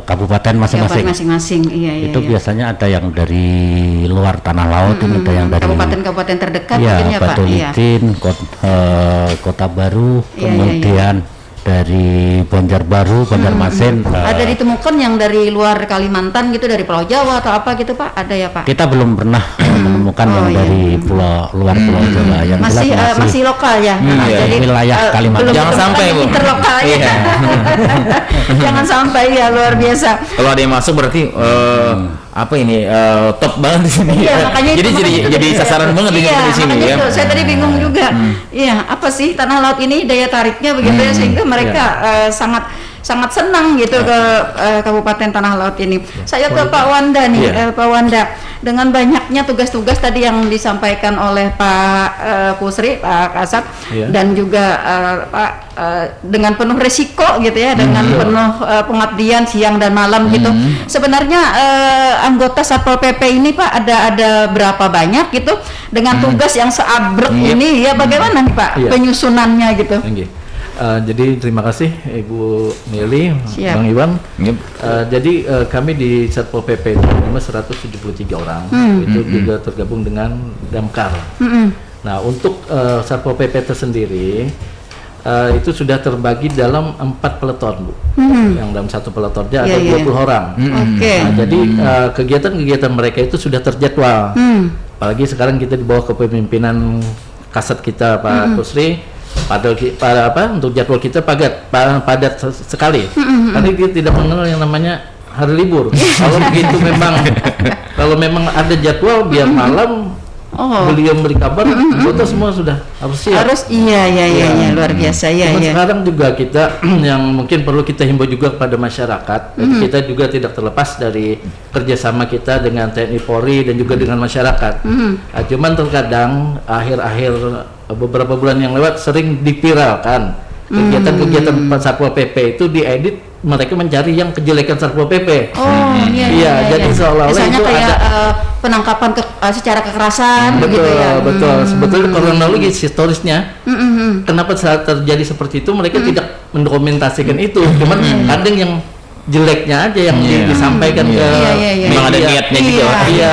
kabupaten masing-masing. Itu biasanya ada yang dari luar tanah laut, ada yang dari kabupaten terdekat, Batu Licin, Kota Baru, kemudian dari Banjarbaru, Banjarmasin. Ada ditemukan yang dari luar Kalimantan gitu, dari Pulau Jawa atau apa gitu Pak? Ada ya Pak? Kita belum pernah menemukan yang dari luar Pulau Jawa. Yang masih lokal ya. Jadi wilayah Kalimantan. Jangan sampai Bu. Interlokal ya. Jangan sampai ya, luar biasa. Kalau ada yang masuk berarti apa ini top banget di sini. Iya, makanya jadi sasaran banget di sini ya. Itu, saya tadi bingung juga. Iya, apa sih tanah laut ini daya tariknya begitu ya, sehingga mereka sangat senang gitu ke Kabupaten Tanah Laut ini. Saya ke Pak Wanda nih, Pak Wanda, dengan banyaknya tugas-tugas tadi yang disampaikan oleh Pak Kusri, Pak Kasat, dan juga Pak dengan penuh resiko gitu ya, dengan penuh pengabdian siang dan malam gitu. Sebenarnya anggota Satpol PP ini Pak ada berapa banyak gitu dengan tugas yang seabrek ini ya, bagaimana nih Pak penyusunannya gitu? Jadi terima kasih Ibu Mili, Bang Iwan. Jadi kami di Satpol PP itu 173 orang, itu juga tergabung dengan Damkar. Nah untuk Satpol PP tersendiri itu sudah terbagi dalam 4 peleton Bu. Yang dalam satu peletonnya ada 20 orang. Nah, jadi kegiatan-kegiatan mereka itu sudah terjadwal. Apalagi sekarang kita di bawah kepemimpinan Kasat kita Pak Kusri. Untuk jadwal kita padat sekali. Karena kita tidak mengenal yang namanya hari libur. Kalau begitu kalau memang ada jadwal biar malam beliau beri kabar, anggota semua sudah harus siap. Iya, luar biasa ya. Sekarang juga kita yang mungkin perlu kita himbau juga kepada masyarakat, kita juga tidak terlepas dari kerjasama kita dengan TNI Polri dan juga dengan masyarakat. Cuman terkadang akhir-akhir beberapa bulan yang lewat sering dipiralkan kegiatan-kegiatan Satpol PP itu diedit, mereka mencari yang kejelekan Satpol PP. Iya. Jadi seolah-olah misalnya itu kayak ada penangkapan secara kekerasan begitu ya. Betul. Sebetulnya kronologis historisnya kenapa saat terjadi seperti itu mereka tidak mendokumentasikan itu. Cuman kadang yang jeleknya aja yang disampaikan ke memang ada niatnya juga. Iya.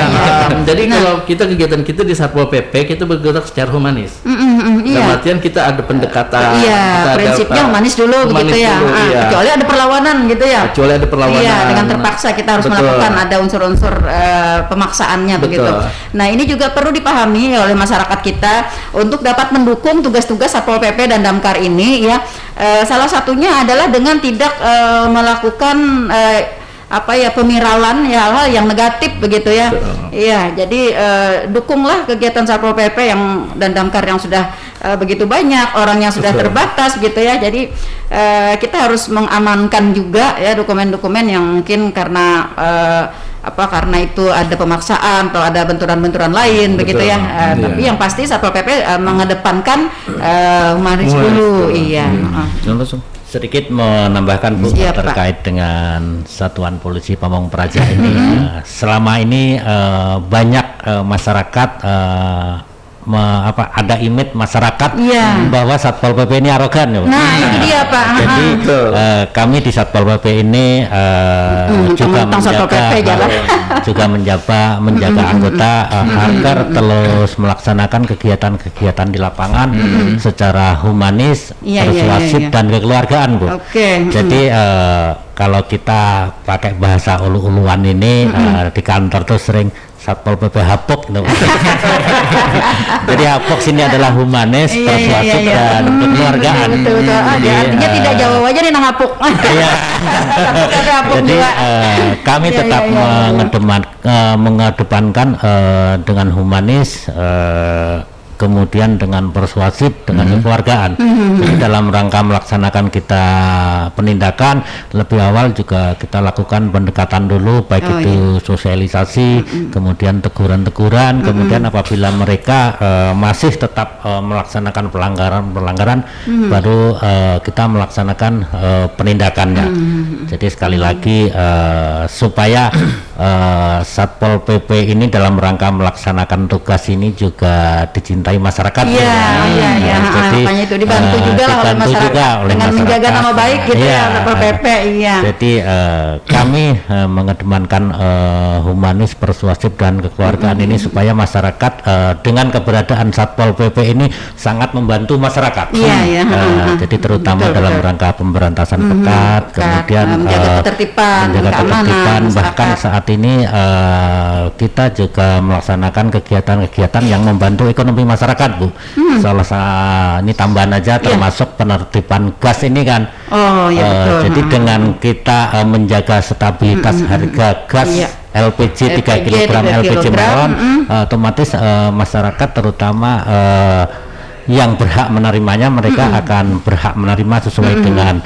Jadi kalau kegiatan kita di Satpol PP kita bergerak secara humanis. Dalam artian kita ada pendekatan. Iya, prinsipnya humanis dulu begitu ya. Kecuali ada perlawanan gitu ya. Kecuali ada perlawanan. Iya, dengan terpaksa kita harus melakukan ada unsur-unsur pemaksaannya begitu. Nah, ini juga perlu dipahami oleh masyarakat kita untuk dapat mendukung tugas-tugas Satpol PP dan Damkar ini ya. Salah satunya adalah dengan tidak melakukan pemiralan ya, hal-hal yang negatif begitu ya. Iya, jadi dukunglah kegiatan Satpol PP dan Damkar yang sudah begitu banyak, orang yang sudah terbatas gitu ya. Jadi kita harus mengamankan juga ya dokumen-dokumen yang mungkin karena itu ada pemaksaan atau ada benturan-benturan lain begitu ya. Tapi yang pasti Satpol PP mengedepankan humanis dulu. Iya. Sedikit menambahkan Bu terkait dengan Satuan Polisi Pamong Praja ini. Selama ini banyak masyarakat ada image masyarakat bahwa Satpol PP ini arogan ya. Nah, ini dia Pak. Jadi kami di Satpol PP ini juga menjaga anggota agar terus melaksanakan kegiatan-kegiatan di lapangan secara humanis, persuasif dan kekeluargaan Bu. Jadi kalau kita pakai bahasa ulu-uluan ini di kantor tuh sering Satpol PP hapok no. Jadi hapok sini adalah humanis, persuasif dan kekeluargaan. Jadi, artinya tidak jauh aja nih nang hapok. Jadi kami tetap mengedepankan dengan humanis, kemudian dengan persuasif, dengan kekeluargaan. Jadi dalam rangka melaksanakan kita penindakan, lebih awal juga kita lakukan pendekatan dulu, baik itu sosialisasi, kemudian teguran-teguran, kemudian apabila mereka masih tetap melaksanakan pelanggaran, baru kita melaksanakan penindakannya. Jadi sekali lagi supaya Satpol PP ini dalam rangka melaksanakan tugas ini juga dicintai masyarakat. Jadi makanya itu dibantu juga oleh masyarakat dengan menjaga nama baik gitu ya Satpol PP. Jadi kami mengedepankan humanis, persuasif dan kekeluargaan ini supaya masyarakat dengan keberadaan Satpol PP ini sangat membantu masyarakat. Jadi terutama dalam rangka pemberantasan pekat, kemudian menjaga ketertiban, bahkan saat ini kita juga melaksanakan kegiatan-kegiatan yang membantu ekonomi masyarakat Bu. Ini tambahan aja termasuk penertiban gas ini kan. Jadi dengan kita menjaga stabilitas harga gas LPG 3 kg LPG melon, otomatis masyarakat terutama yang berhak menerimanya mereka akan berhak menerima sesuai dengan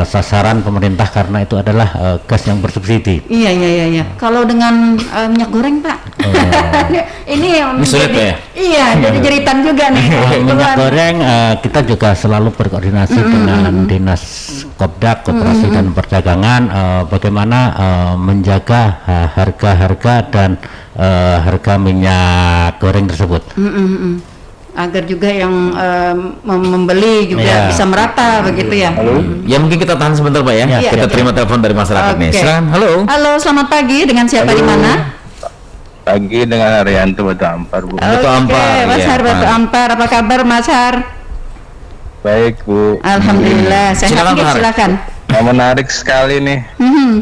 sasaran pemerintah karena itu adalah gas yang bersubsidi. Iya. Kalau dengan minyak goreng Pak, ini sulit ya. Iya, jadi jeritan juga nih. Minyak goreng kita juga selalu berkoordinasi dengan Dinas Kopdak, Koperasi dan Perdagangan bagaimana menjaga harga-harga dan harga minyak goreng tersebut. Agar juga yang membeli juga bisa merata begitu ya. Ya mungkin kita tahan sebentar Pak ya. Kita terima telepon dari masyarakat nih. Silakan. Halo, selamat pagi. Dengan siapa di mana? Pagi dengan Haryanto Batu Ampar Bu. Mas Har Batu Ampar, apa kabar Mas Har? Baik Bu. Alhamdulillah. Silakan. Menarik sekali nih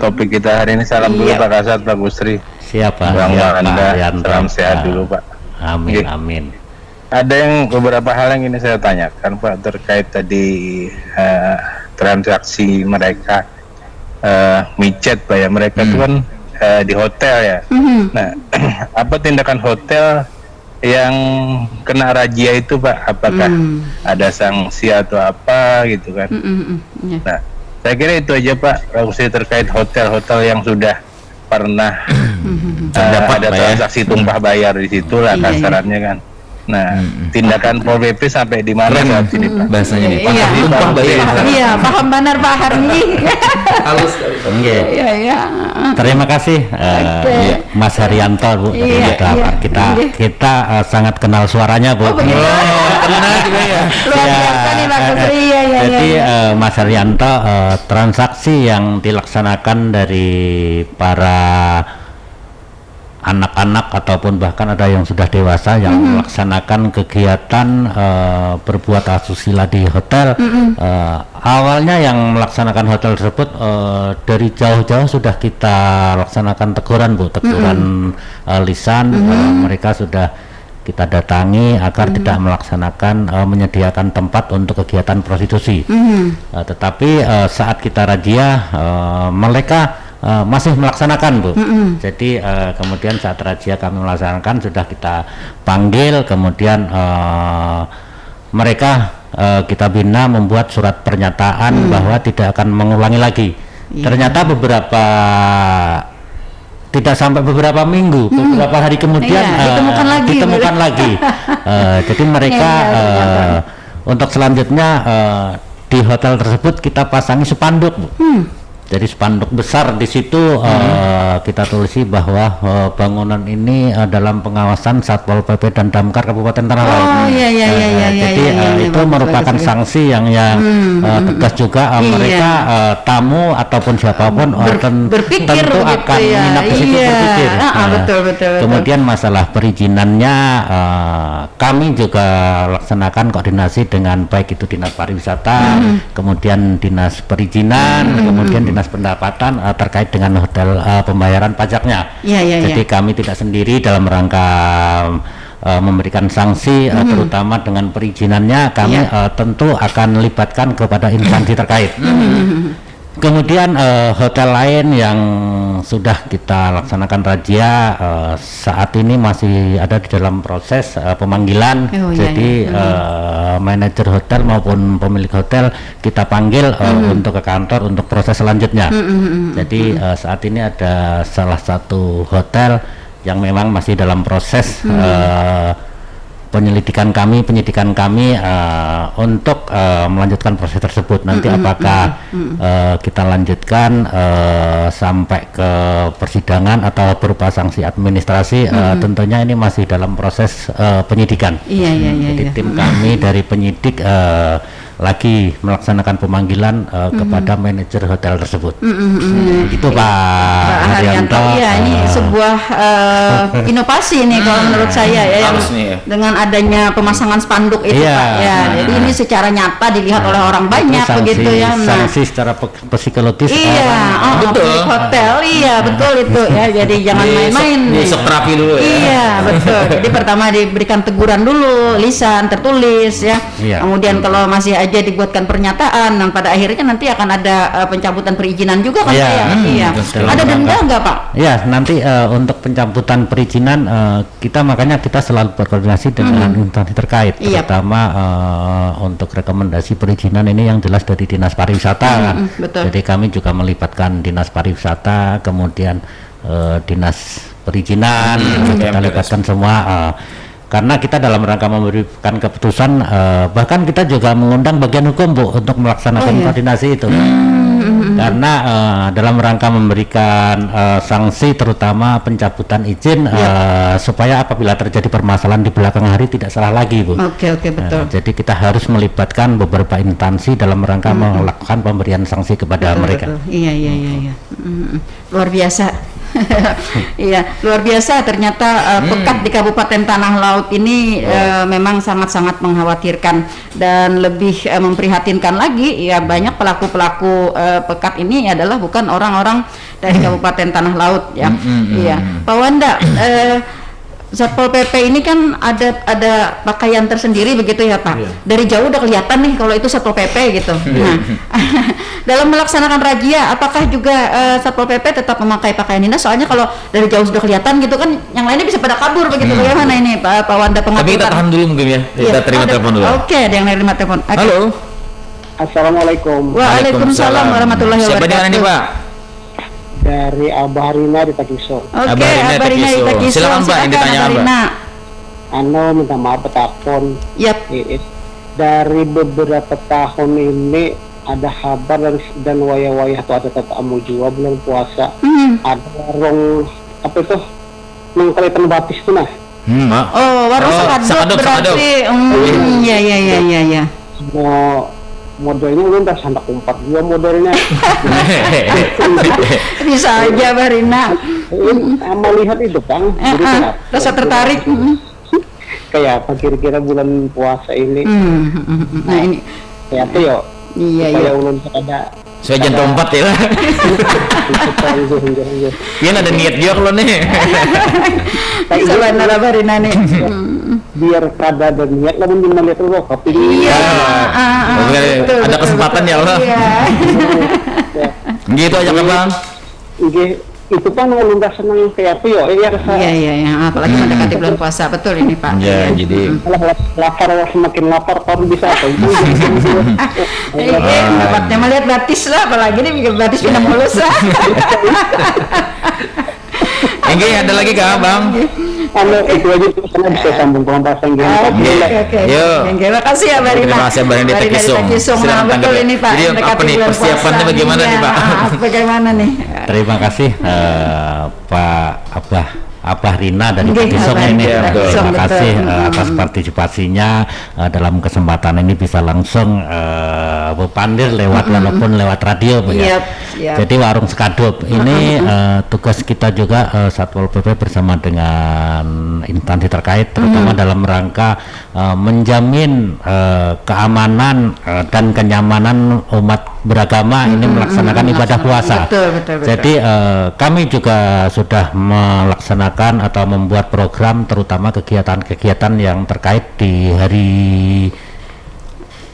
topik kita hari ini. Salam dulu Pak Kasat, Pak Gusri. Siapa? Bang Anda. Salam sehat dulu Pak. Amin. Ada beberapa hal yang ingin saya tanyakan Pak terkait tadi transaksi mereka micet Pak ya, mereka itu kan di hotel ya. Nah, apa tindakan hotel yang kena razia itu Pak? Apakah ada sanksi atau apa gitu kan? Nah, saya kira itu aja Pak, khususnya terkait hotel-hotel yang sudah pernah ada transaksi tumpah bayar di situ lah kasarannya kan. Nah, tindakan Pol PP sampai di mana saat ini Pak? Bahasanya nih. Iya, paham benar Pak Harni. Halus. Iya. Terima kasih Mas Haryanto Bu. Kita sangat kenal suaranya Bu. Kenal juga ya. Luar biasa nih Pak Gusri. Jadi Mas Haryanto, transaksi yang dilaksanakan dari para anak-anak ataupun bahkan ada yang sudah dewasa yang melaksanakan kegiatan berbuat asusila di hotel, awalnya yang melaksanakan hotel tersebut dari jauh-jauh sudah kita laksanakan teguran, Bu, teguran lisan. Mereka sudah kita datangi agar tidak melaksanakan menyediakan tempat untuk kegiatan prostitusi. Tetapi saat kita razia mereka masih melaksanakan, Bu. Jadi kemudian saat razia kami melaksanakan sudah kita panggil, kemudian mereka kita bina membuat surat pernyataan bahwa tidak akan mengulangi lagi. Ternyata tidak sampai beberapa minggu, beberapa hari kemudian ditemukan lagi. Jadi mereka untuk selanjutnya di hotel tersebut kita pasangi spanduk, Bu. Jadi spanduk besar di situ kita tulisi bahwa bangunan ini dalam pengawasan Satpol PP dan Damkar Kabupaten Tanah Laut. Jadi itu merupakan sanksi yang tegas juga. Mereka tamu ataupun siapapun tentu akan minat di situ berpikir. Betul. Kemudian masalah perizinannya kami juga laksanakan koordinasi dengan baik itu Dinas Pariwisata, kemudian Dinas Perizinan, kemudian Dinas Pendapatan terkait dengan hotel pembayaran pajaknya. Jadi kami tidak sendiri dalam rangka memberikan sanksi, terutama dengan perizinannya kami tentu akan libatkan kepada instansi terkait. Kemudian hotel lain yang sudah kita laksanakan razia saat ini masih ada di dalam proses pemanggilan. Jadi manajer hotel maupun pemilik hotel kita panggil untuk ke kantor untuk proses selanjutnya. Jadi saat ini ada salah satu hotel yang memang masih dalam proses penyidikan kami untuk melanjutkan proses tersebut. Nanti apakah kita lanjutkan sampai ke persidangan atau berupa sanksi administrasi, tentunya ini masih dalam proses penyidikan. Jadi tim kami dari penyidik lagi melaksanakan pemanggilan kepada manajer hotel tersebut. Itu Pak Haryanto. Ini sebuah inovasi nih kalau menurut saya yang dengan adanya pemasangan spanduk itu, Pak. Jadi ini secara nyata dilihat oleh orang banyak begitu ya. Sanksi secara psikologis. Betul. Hotel, betul itu ya. Jadi jangan main-main. Sok terapi dulu ya. Iya, betul. Jadi pertama diberikan teguran dulu, lisan tertulis ya. Kemudian kalau masih aja dibuatkan pernyataan, dan pada akhirnya nanti akan ada pencabutan perizinan juga kan ya. Ada denda nggak, Pak? Ya, nanti untuk pencabutan perizinan kita selalu berkoordinasi dengan instansi terkait, terutama untuk rekomendasi perizinan ini yang jelas dari Dinas Pariwisata. Jadi kami juga melibatkan Dinas Pariwisata, kemudian Dinas Perizinan, kita libatkan semua. Karena kita dalam rangka memberikan keputusan, bahkan kita juga mengundang bagian hukum, Bu, untuk melaksanakan koordinasi itu. Karena dalam rangka memberikan sanksi, terutama pencabutan izin, supaya apabila terjadi permasalahan di belakang hari tidak salah lagi, Bu. Betul. Jadi kita harus melibatkan beberapa instansi dalam rangka melakukan pemberian sanksi kepada mereka. Iya. Luar biasa. Luar biasa ternyata pekat di Kabupaten Tanah Laut ini memang sangat-sangat mengkhawatirkan dan lebih memprihatinkan lagi ya, banyak pelaku-pelaku pekat ini adalah bukan orang-orang dari Kabupaten Tanah Laut ya. Pak Wanda, Satpol PP ini kan ada pakaian tersendiri begitu ya, Pak. Dari jauh udah kelihatan nih kalau itu Satpol PP gitu. Nah, dalam melaksanakan razia apakah juga Satpol PP tetap memakai pakaian dinas? Soalnya kalau dari jauh sudah kelihatan gitu kan, yang lainnya bisa pada kabur begitu. Bagaimana ini Pak Wanda pengaturan? Tapi kita tahan dulu mungkin ya. Kita terima telepon dulu. Oke, ada yang nerima telepon. Halo. Assalamualaikum. Waalaikumsalam warahmatullahi wabarakatuh. Siapa di mana nih, Pak? Dari Abah Rina di Tagiso. Oke, Abah Rina di Tagiso. Silakan Pak, yang ditanya Abah. Minta maaf telepon. Dari beberapa tahun ini ada kabar dan wayah-wayah tuh ada tatamu juga bulan puasa. Ada warung apa itu? Mengkeliatan batis tuh nah. Warung sakaduk berarti. Iya. modelnya udah sandak 4 juga modelnya. Bisa aja Mbak Rina. Melihat itu Kang, jadi kenapa? Rasa tertarik. Kayak apa kira-kira bulan puasa ini? Nah ini. Kayak apa yo? Iya. Supaya ulun ada. Saya jantung 4 ya. Iya ada niat dia kalau nih. Sebenarnya Mbak Rina nih. Biar kada ada niat, namun bisa melihat dulu kopi. Iya. Ada kesempatan ya Allah. Gitu aja kan Bang. Itu kan ulun dah senang kayak apa yo? Iya. Apalagi mendekati bulan puasa, betul ini Pak. Ya, jadi lapar semakin lapar baru bisa apa itu. Dapatnya melihat batis lah, apalagi nih bikin batis pindah mulus lah. Enggak ada lagi kah Bang? Itu aja karena bisa sambung pembahasan game. Oke. Yuk. Terima kasih ya Mbak Rina. Terima kasih Mbak Rina di Tekisung. Nah, betul ini Pak. Jadi apa nih persiapannya bagaimana nih Pak? Bagaimana nih? Terima kasih Pak Abah Rina dari Tekisung ini. Terima kasih atas partisipasinya dalam kesempatan ini bisa langsung berpandir lewat walaupun lewat radio ya. Jadi warung Sekadup ini tugas kita juga Satpol PP bersama dengan instansi terkait terutama dalam rangka menjamin keamanan dan kenyamanan umat beragama ini melaksanakan ibadah puasa. Betul. Jadi kami juga sudah melaksanakan atau membuat program terutama kegiatan-kegiatan yang terkait di hari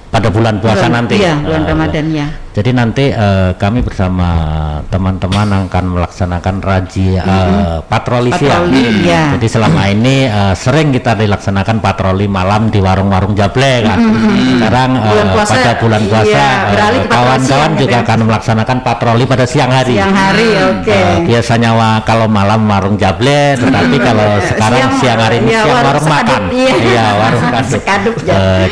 pada bulan puasa nanti. Iya, bulan Ramadan ya. Jadi nanti kami bersama teman-teman akan melaksanakan razia patroli siang. Ya. Jadi selama ini sering kita dilaksanakan patroli malam di warung-warung Jable kan. Sekarang pada bulan puasa kawan-kawan juga akan melaksanakan patroli pada siang hari. Biasanya kalau malam warung Jable, tetapi kalau sekarang siang hari ini siang warung makan. Iya, warung Sekadup.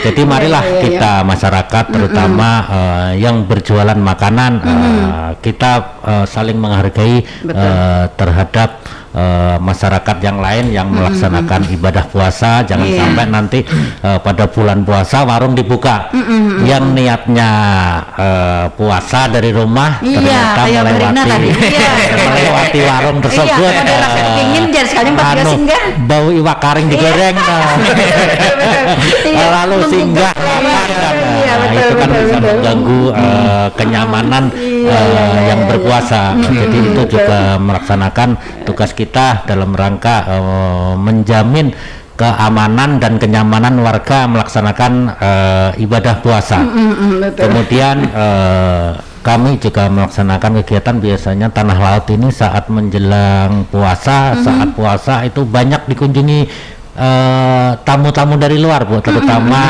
Jadi marilah kita masyarakat terutama yang berjualan makanan kita saling menghargai terhadap masyarakat yang lain yang melaksanakan ibadah puasa. Jangan sampai nanti pada bulan puasa warung dibuka yang niatnya puasa dari rumah ternyata melewati warung tersebut bau iwak karing digoreng lalu singgah itu kan bisa mengganggu kenyamanan yang berpuasa. Jadi itu juga melaksanakan tugas kita dalam rangka menjamin keamanan dan kenyamanan warga melaksanakan ibadah puasa. Kemudian kami juga melaksanakan kegiatan biasanya tanah laut ini saat menjelang puasa, saat puasa itu banyak dikunjungi tamu-tamu dari luar Bu, terutama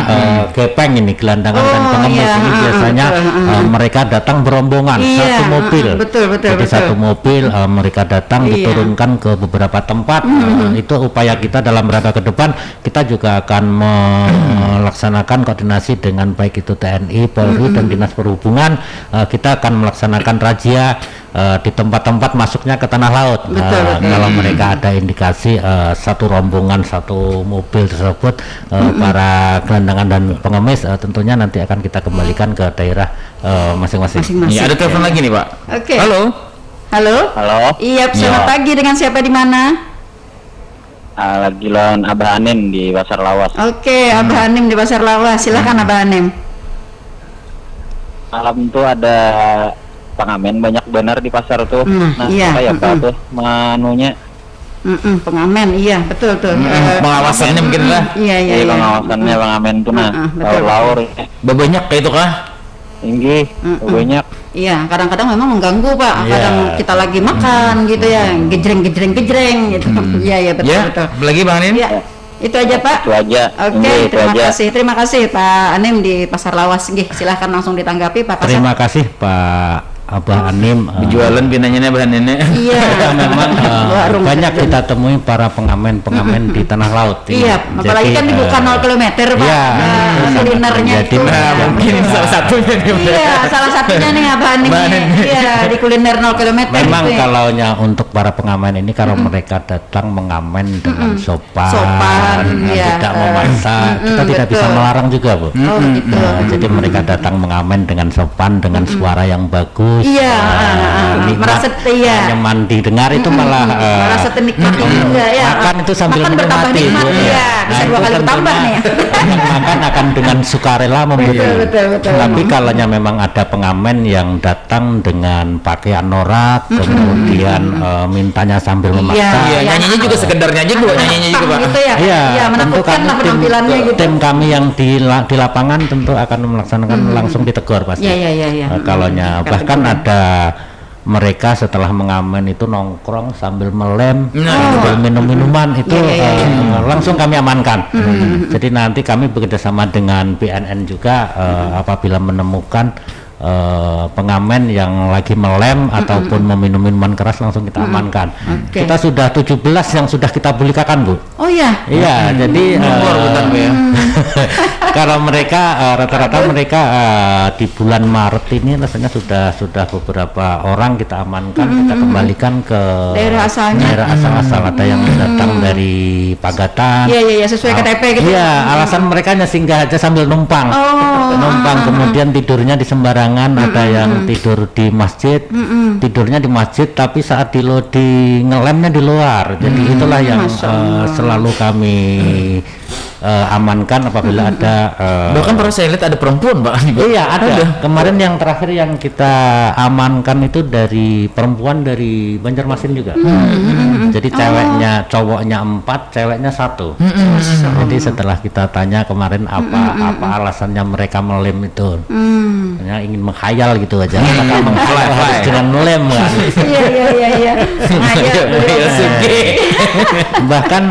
gepeng ini, gelandangan dan pengemis ini biasanya mereka datang berombongan satu mobil. Jadi satu mobil mereka datang diturunkan ke beberapa tempat. Itu upaya kita dalam rangka ke depan kita juga akan melaksanakan koordinasi dengan baik itu TNI, Polri dan Dinas Perhubungan. Kita akan melaksanakan razia di tempat-tempat masuknya ke tanah laut. Kalau mereka ada indikasi satu rombongan, satu mobil tersebut para gelandangan dan pengemis, tentunya nanti akan kita kembalikan ke daerah masing-masing. Ya, ada telepon lagi nih Pak. Halo. Iya, selamat pagi. Dengan siapa di mana? Lagi lawan Abah Anim di Pasar Lawas. Abah Anim di Pasar Lawas. Silakan Abah Anim. Malam itu ada pengamen banyak benar di pasar tuh. Apa ya Pak tuh menunya? Pengamen, iya betul. Pengawasannya mungkin lah. Iya. Pengawasannya pengamen tuh laur. Banyak kayak itu kah? Tinggi, banyak. Iya, kadang-kadang memang mengganggu Pak. Kadang kita lagi makan gitu ya, gejreng gitu. Iya betul. Lagi Bang Anim? Iya. Itu aja Pak. Itu aja. Terima kasih Pak Anim di Pasar Lawas. Silahkan langsung ditanggapi Pak Kasat. Terima kasih Pak Abah Anim. Jualan pinanya bahan ini. Iya. Memang banyak kita temui para pengamen di tanah laut. Iya. Apalagi kan dibuka 0 km Pak. Iya. Kulinernya itu. Mungkin salah satunya nih. Iya, salah satunya nih Abah Anim. Iya, di kuliner 0 km. Memang kalaunya untuk para pengamen ini kalau mereka datang mengamen dengan sopan, ya, tidak memaksa, kita tidak bisa melarang juga, Bu. Jadi mereka datang mengamen dengan sopan, dengan suara yang bagus, merasa nyaman didengar, itu malah merasa nikmati juga ya. Makan itu sambil menikmati, Bu. Bisa 2 kali bertambah nih. Makan akan dengan sukarela memberi. Tapi kalau memang ada pengamen yang datang dengan pakaian norak, kemudian mintanya sambil memaksa. Nyanyinya juga sekedar nyanyi, Bu, nyanyinya juga, Pak. Gitu ya. Tentu kami penampilannya gitu. Tim kami yang di lapangan tentu akan melaksanakan langsung ditegur pasti. Kalaunya bahkan ada mereka setelah mengamen itu nongkrong sambil melem, sambil minum minuman itu langsung kami amankan. Jadi nanti kami bekerjasama dengan BNN juga apabila menemukan pengamen yang lagi melem ataupun meminum minuman keras langsung kita amankan. Kita sudah 17 yang sudah kita bulikakan, Bu. Oh iya. Iya, jadi kalau mereka rata-rata mereka di bulan Maret ini rasanya sudah beberapa orang kita amankan, kita kembalikan ke daerah asal. Ada yang datang dari Pagatan. Iya, sesuai KTP gitu. Iya, alasan mereka singgah aja sambil numpang. Kemudian tidurnya di sembarangan, ada yang tidur di masjid, tidurnya di masjid tapi saat di ngelemnya di luar. Jadi itulah yang selalu kami amankan apabila ada bahkan pernah saya lihat ada perempuan, Pak. Iya, ada. Kemarin yang terakhir yang kita amankan itu dari perempuan dari Banjarmasin juga. Jadi cowoknya 4, ceweknya 1. Jadi setelah kita tanya kemarin apa alasannya mereka melem itu, hanya ingin menghayal gitu aja, maka menghayal dengan melem kan. Iya. Bahkan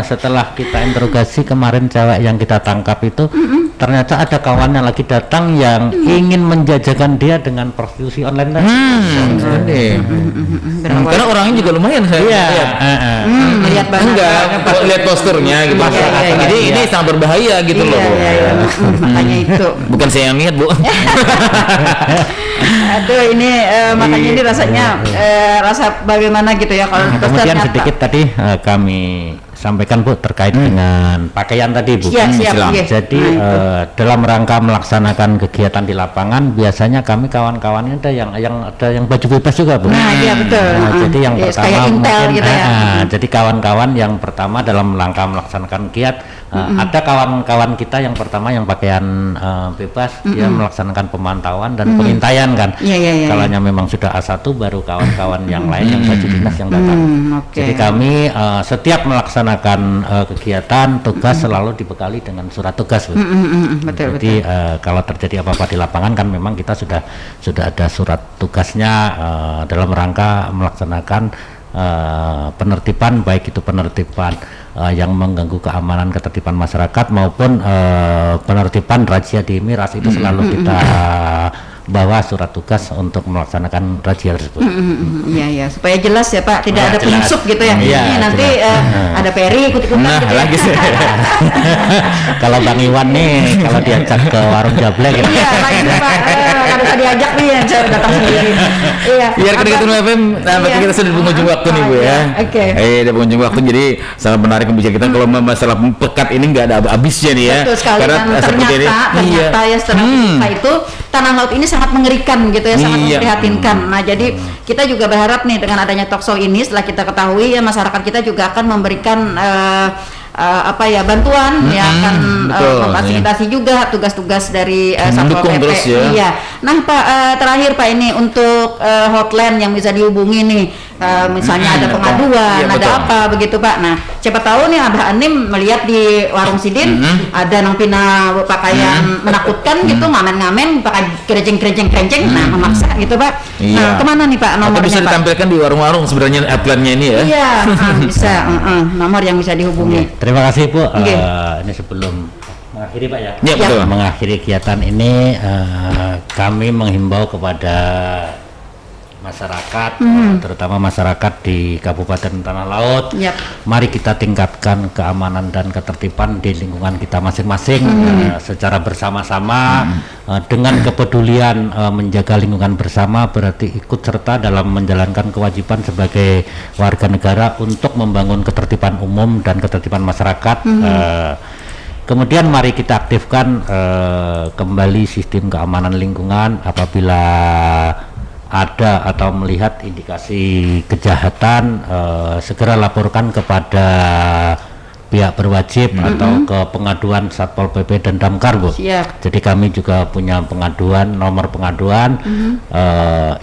setelah kita interogasi kemarin cewek yang kita tangkap itu ternyata ada kawannya lagi datang yang ingin menjajakan dia dengan prostitusi online tadi. Karena orangnya juga lumayan lihat lihat posturnya gitu. Jadi ini sangat berbahaya gitu loh. Makanya itu. Bukan saya yang lihat, Bu. Aduh, ini makanya ini rasanya rasa bagaimana gitu ya kalau kemudian sedikit tadi kami sampaikan, Bu, terkait dengan pakaian tadi, Bu. Siap. Jadi dalam rangka melaksanakan kegiatan di lapangan biasanya kami kawan-kawannya ada yang baju bebas juga, Bu. Iya betul. Jadi yang pertama kayak mungkin gitu ya. Jadi kawan-kawan yang pertama dalam rangka melaksanakan kiat ada kawan-kawan kita yang pertama yang pakaian bebas, dia melaksanakan pemantauan dan pengintaian kan. Kalau memang sudah A1 baru kawan-kawan yang lain yang baju dinas yang datang. Jadi kami setiap melaksanakan kegiatan tugas selalu dibekali dengan surat tugas, Bu. Jadi kalau terjadi apa-apa di lapangan kan memang kita sudah ada surat tugasnya dalam rangka melaksanakan penertiban, baik itu penertiban yang mengganggu keamanan ketertiban masyarakat maupun penertiban razia di miras, itu selalu kita bawa surat tugas untuk melaksanakan razia tersebut. Iya, supaya jelas ya, Pak, tidak ada penyusup gitu ya. Nanti ada Peri ikut-ikutan gitu. Lagi sih. Kalau Bang Iwan nih kalau diajak ke warung Jablek gitu. Iya, lagi Pak, harus diajak nih yang datang sendiri. Iya. Biar kedekatan FM, kita sudah di penghujung waktu nih, Bu ya. Oke. Di penghujung waktu, jadi sangat menarik pembicaraan kita. Kalau masalah pekat ini nggak ada habisnya nih ya. Betul sekali. Karena ternyata ya setelah itu tanah laut ini sangat mengerikan gitu ya, sangat memprihatinkan. Nah, jadi kita juga berharap nih dengan adanya talkshow ini, setelah kita ketahui ya masyarakat kita juga akan memberikan bantuan akan memfasilitasi juga tugas-tugas dari Satpol PP. Iya. Nah, Pak, terakhir Pak, ini untuk hotline yang bisa dihubungi nih, misalnya ada pengaduan, ada apa begitu, Pak. Nah, siapa tahu nih Abah Anim melihat di warung Sidin ada nang pina pakaian menakutkan gitu, ngamen-ngamen pakai kerenceng-kerenceng, nah memaksa gitu, Pak. Nah, kemana nih Pak nomornya, Atau bisa Pak? ditampilkan di warung-warung sebenarnya hotline-nya ini ya. Iya, bisa. Nomor yang bisa dihubungi. Terima kasih, Bu. Ini sebelum mengakhiri, Pak ya. Iya, betul. Mengakhiri kegiatan ini kami menghimbau kepada masyarakat, terutama masyarakat di Kabupaten Tanah Laut. Mari kita tingkatkan keamanan dan ketertiban di lingkungan kita masing-masing secara bersama-sama dengan kepedulian menjaga lingkungan bersama, berarti ikut serta dalam menjalankan kewajiban sebagai warga negara untuk membangun ketertiban umum dan ketertiban masyarakat. Kemudian mari kita aktifkan kembali sistem keamanan lingkungan. Apabila ada atau melihat indikasi kejahatan, segera laporkan kepada pihak berwajib atau ke pengaduan Satpol PP dan Damkar, Bu. Jadi kami juga punya pengaduan, nomor pengaduan,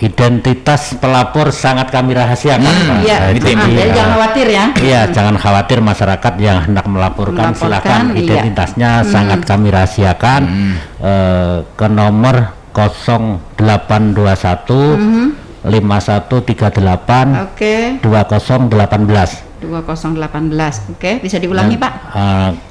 identitas pelapor sangat kami rahasiakan. Jadi jangan khawatir ya. Iya, jangan khawatir masyarakat yang hendak melaporkan silakan, identitasnya sangat kami rahasiakan ke nomor 0821 5138 2018. 2018. Oke, bisa diulangi, Pak?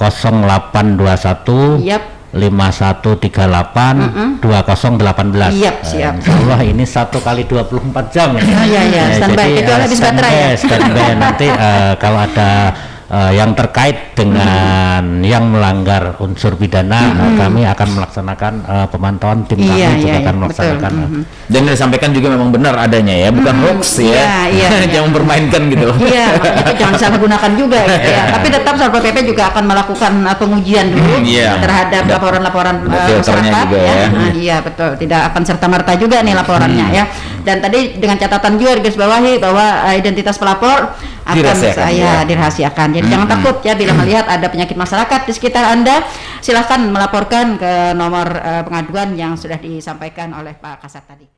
0821 5138 2018. Siap. Insyaallah ini 1 kali 24 jam ya. Standby. Kecuali habis baterai ya. Standby. Nanti kalau ada yang terkait dengan yang melanggar unsur pidana, kami akan melaksanakan pemantauan, tim kami juga akan melaksanakan. Dan yang disampaikan juga memang benar adanya ya, bukan hoax ya. Jangan mempermainkan gitu. Itu jangan salah gunakan juga gitu ya. Tapi tetap Satpol PP juga akan melakukan pengujian dulu terhadap laporan-laporan masyarakat ya. Betul. Tidak akan serta-merta juga nih laporannya ya. Dan tadi dengan catatan juga garis bawahi bahwa identitas pelapor akan dirahasiakan. Jadi jangan takut ya bila melihat ada penyakit masyarakat di sekitar Anda, silahkan melaporkan ke nomor pengaduan yang sudah disampaikan oleh Pak Kasat tadi.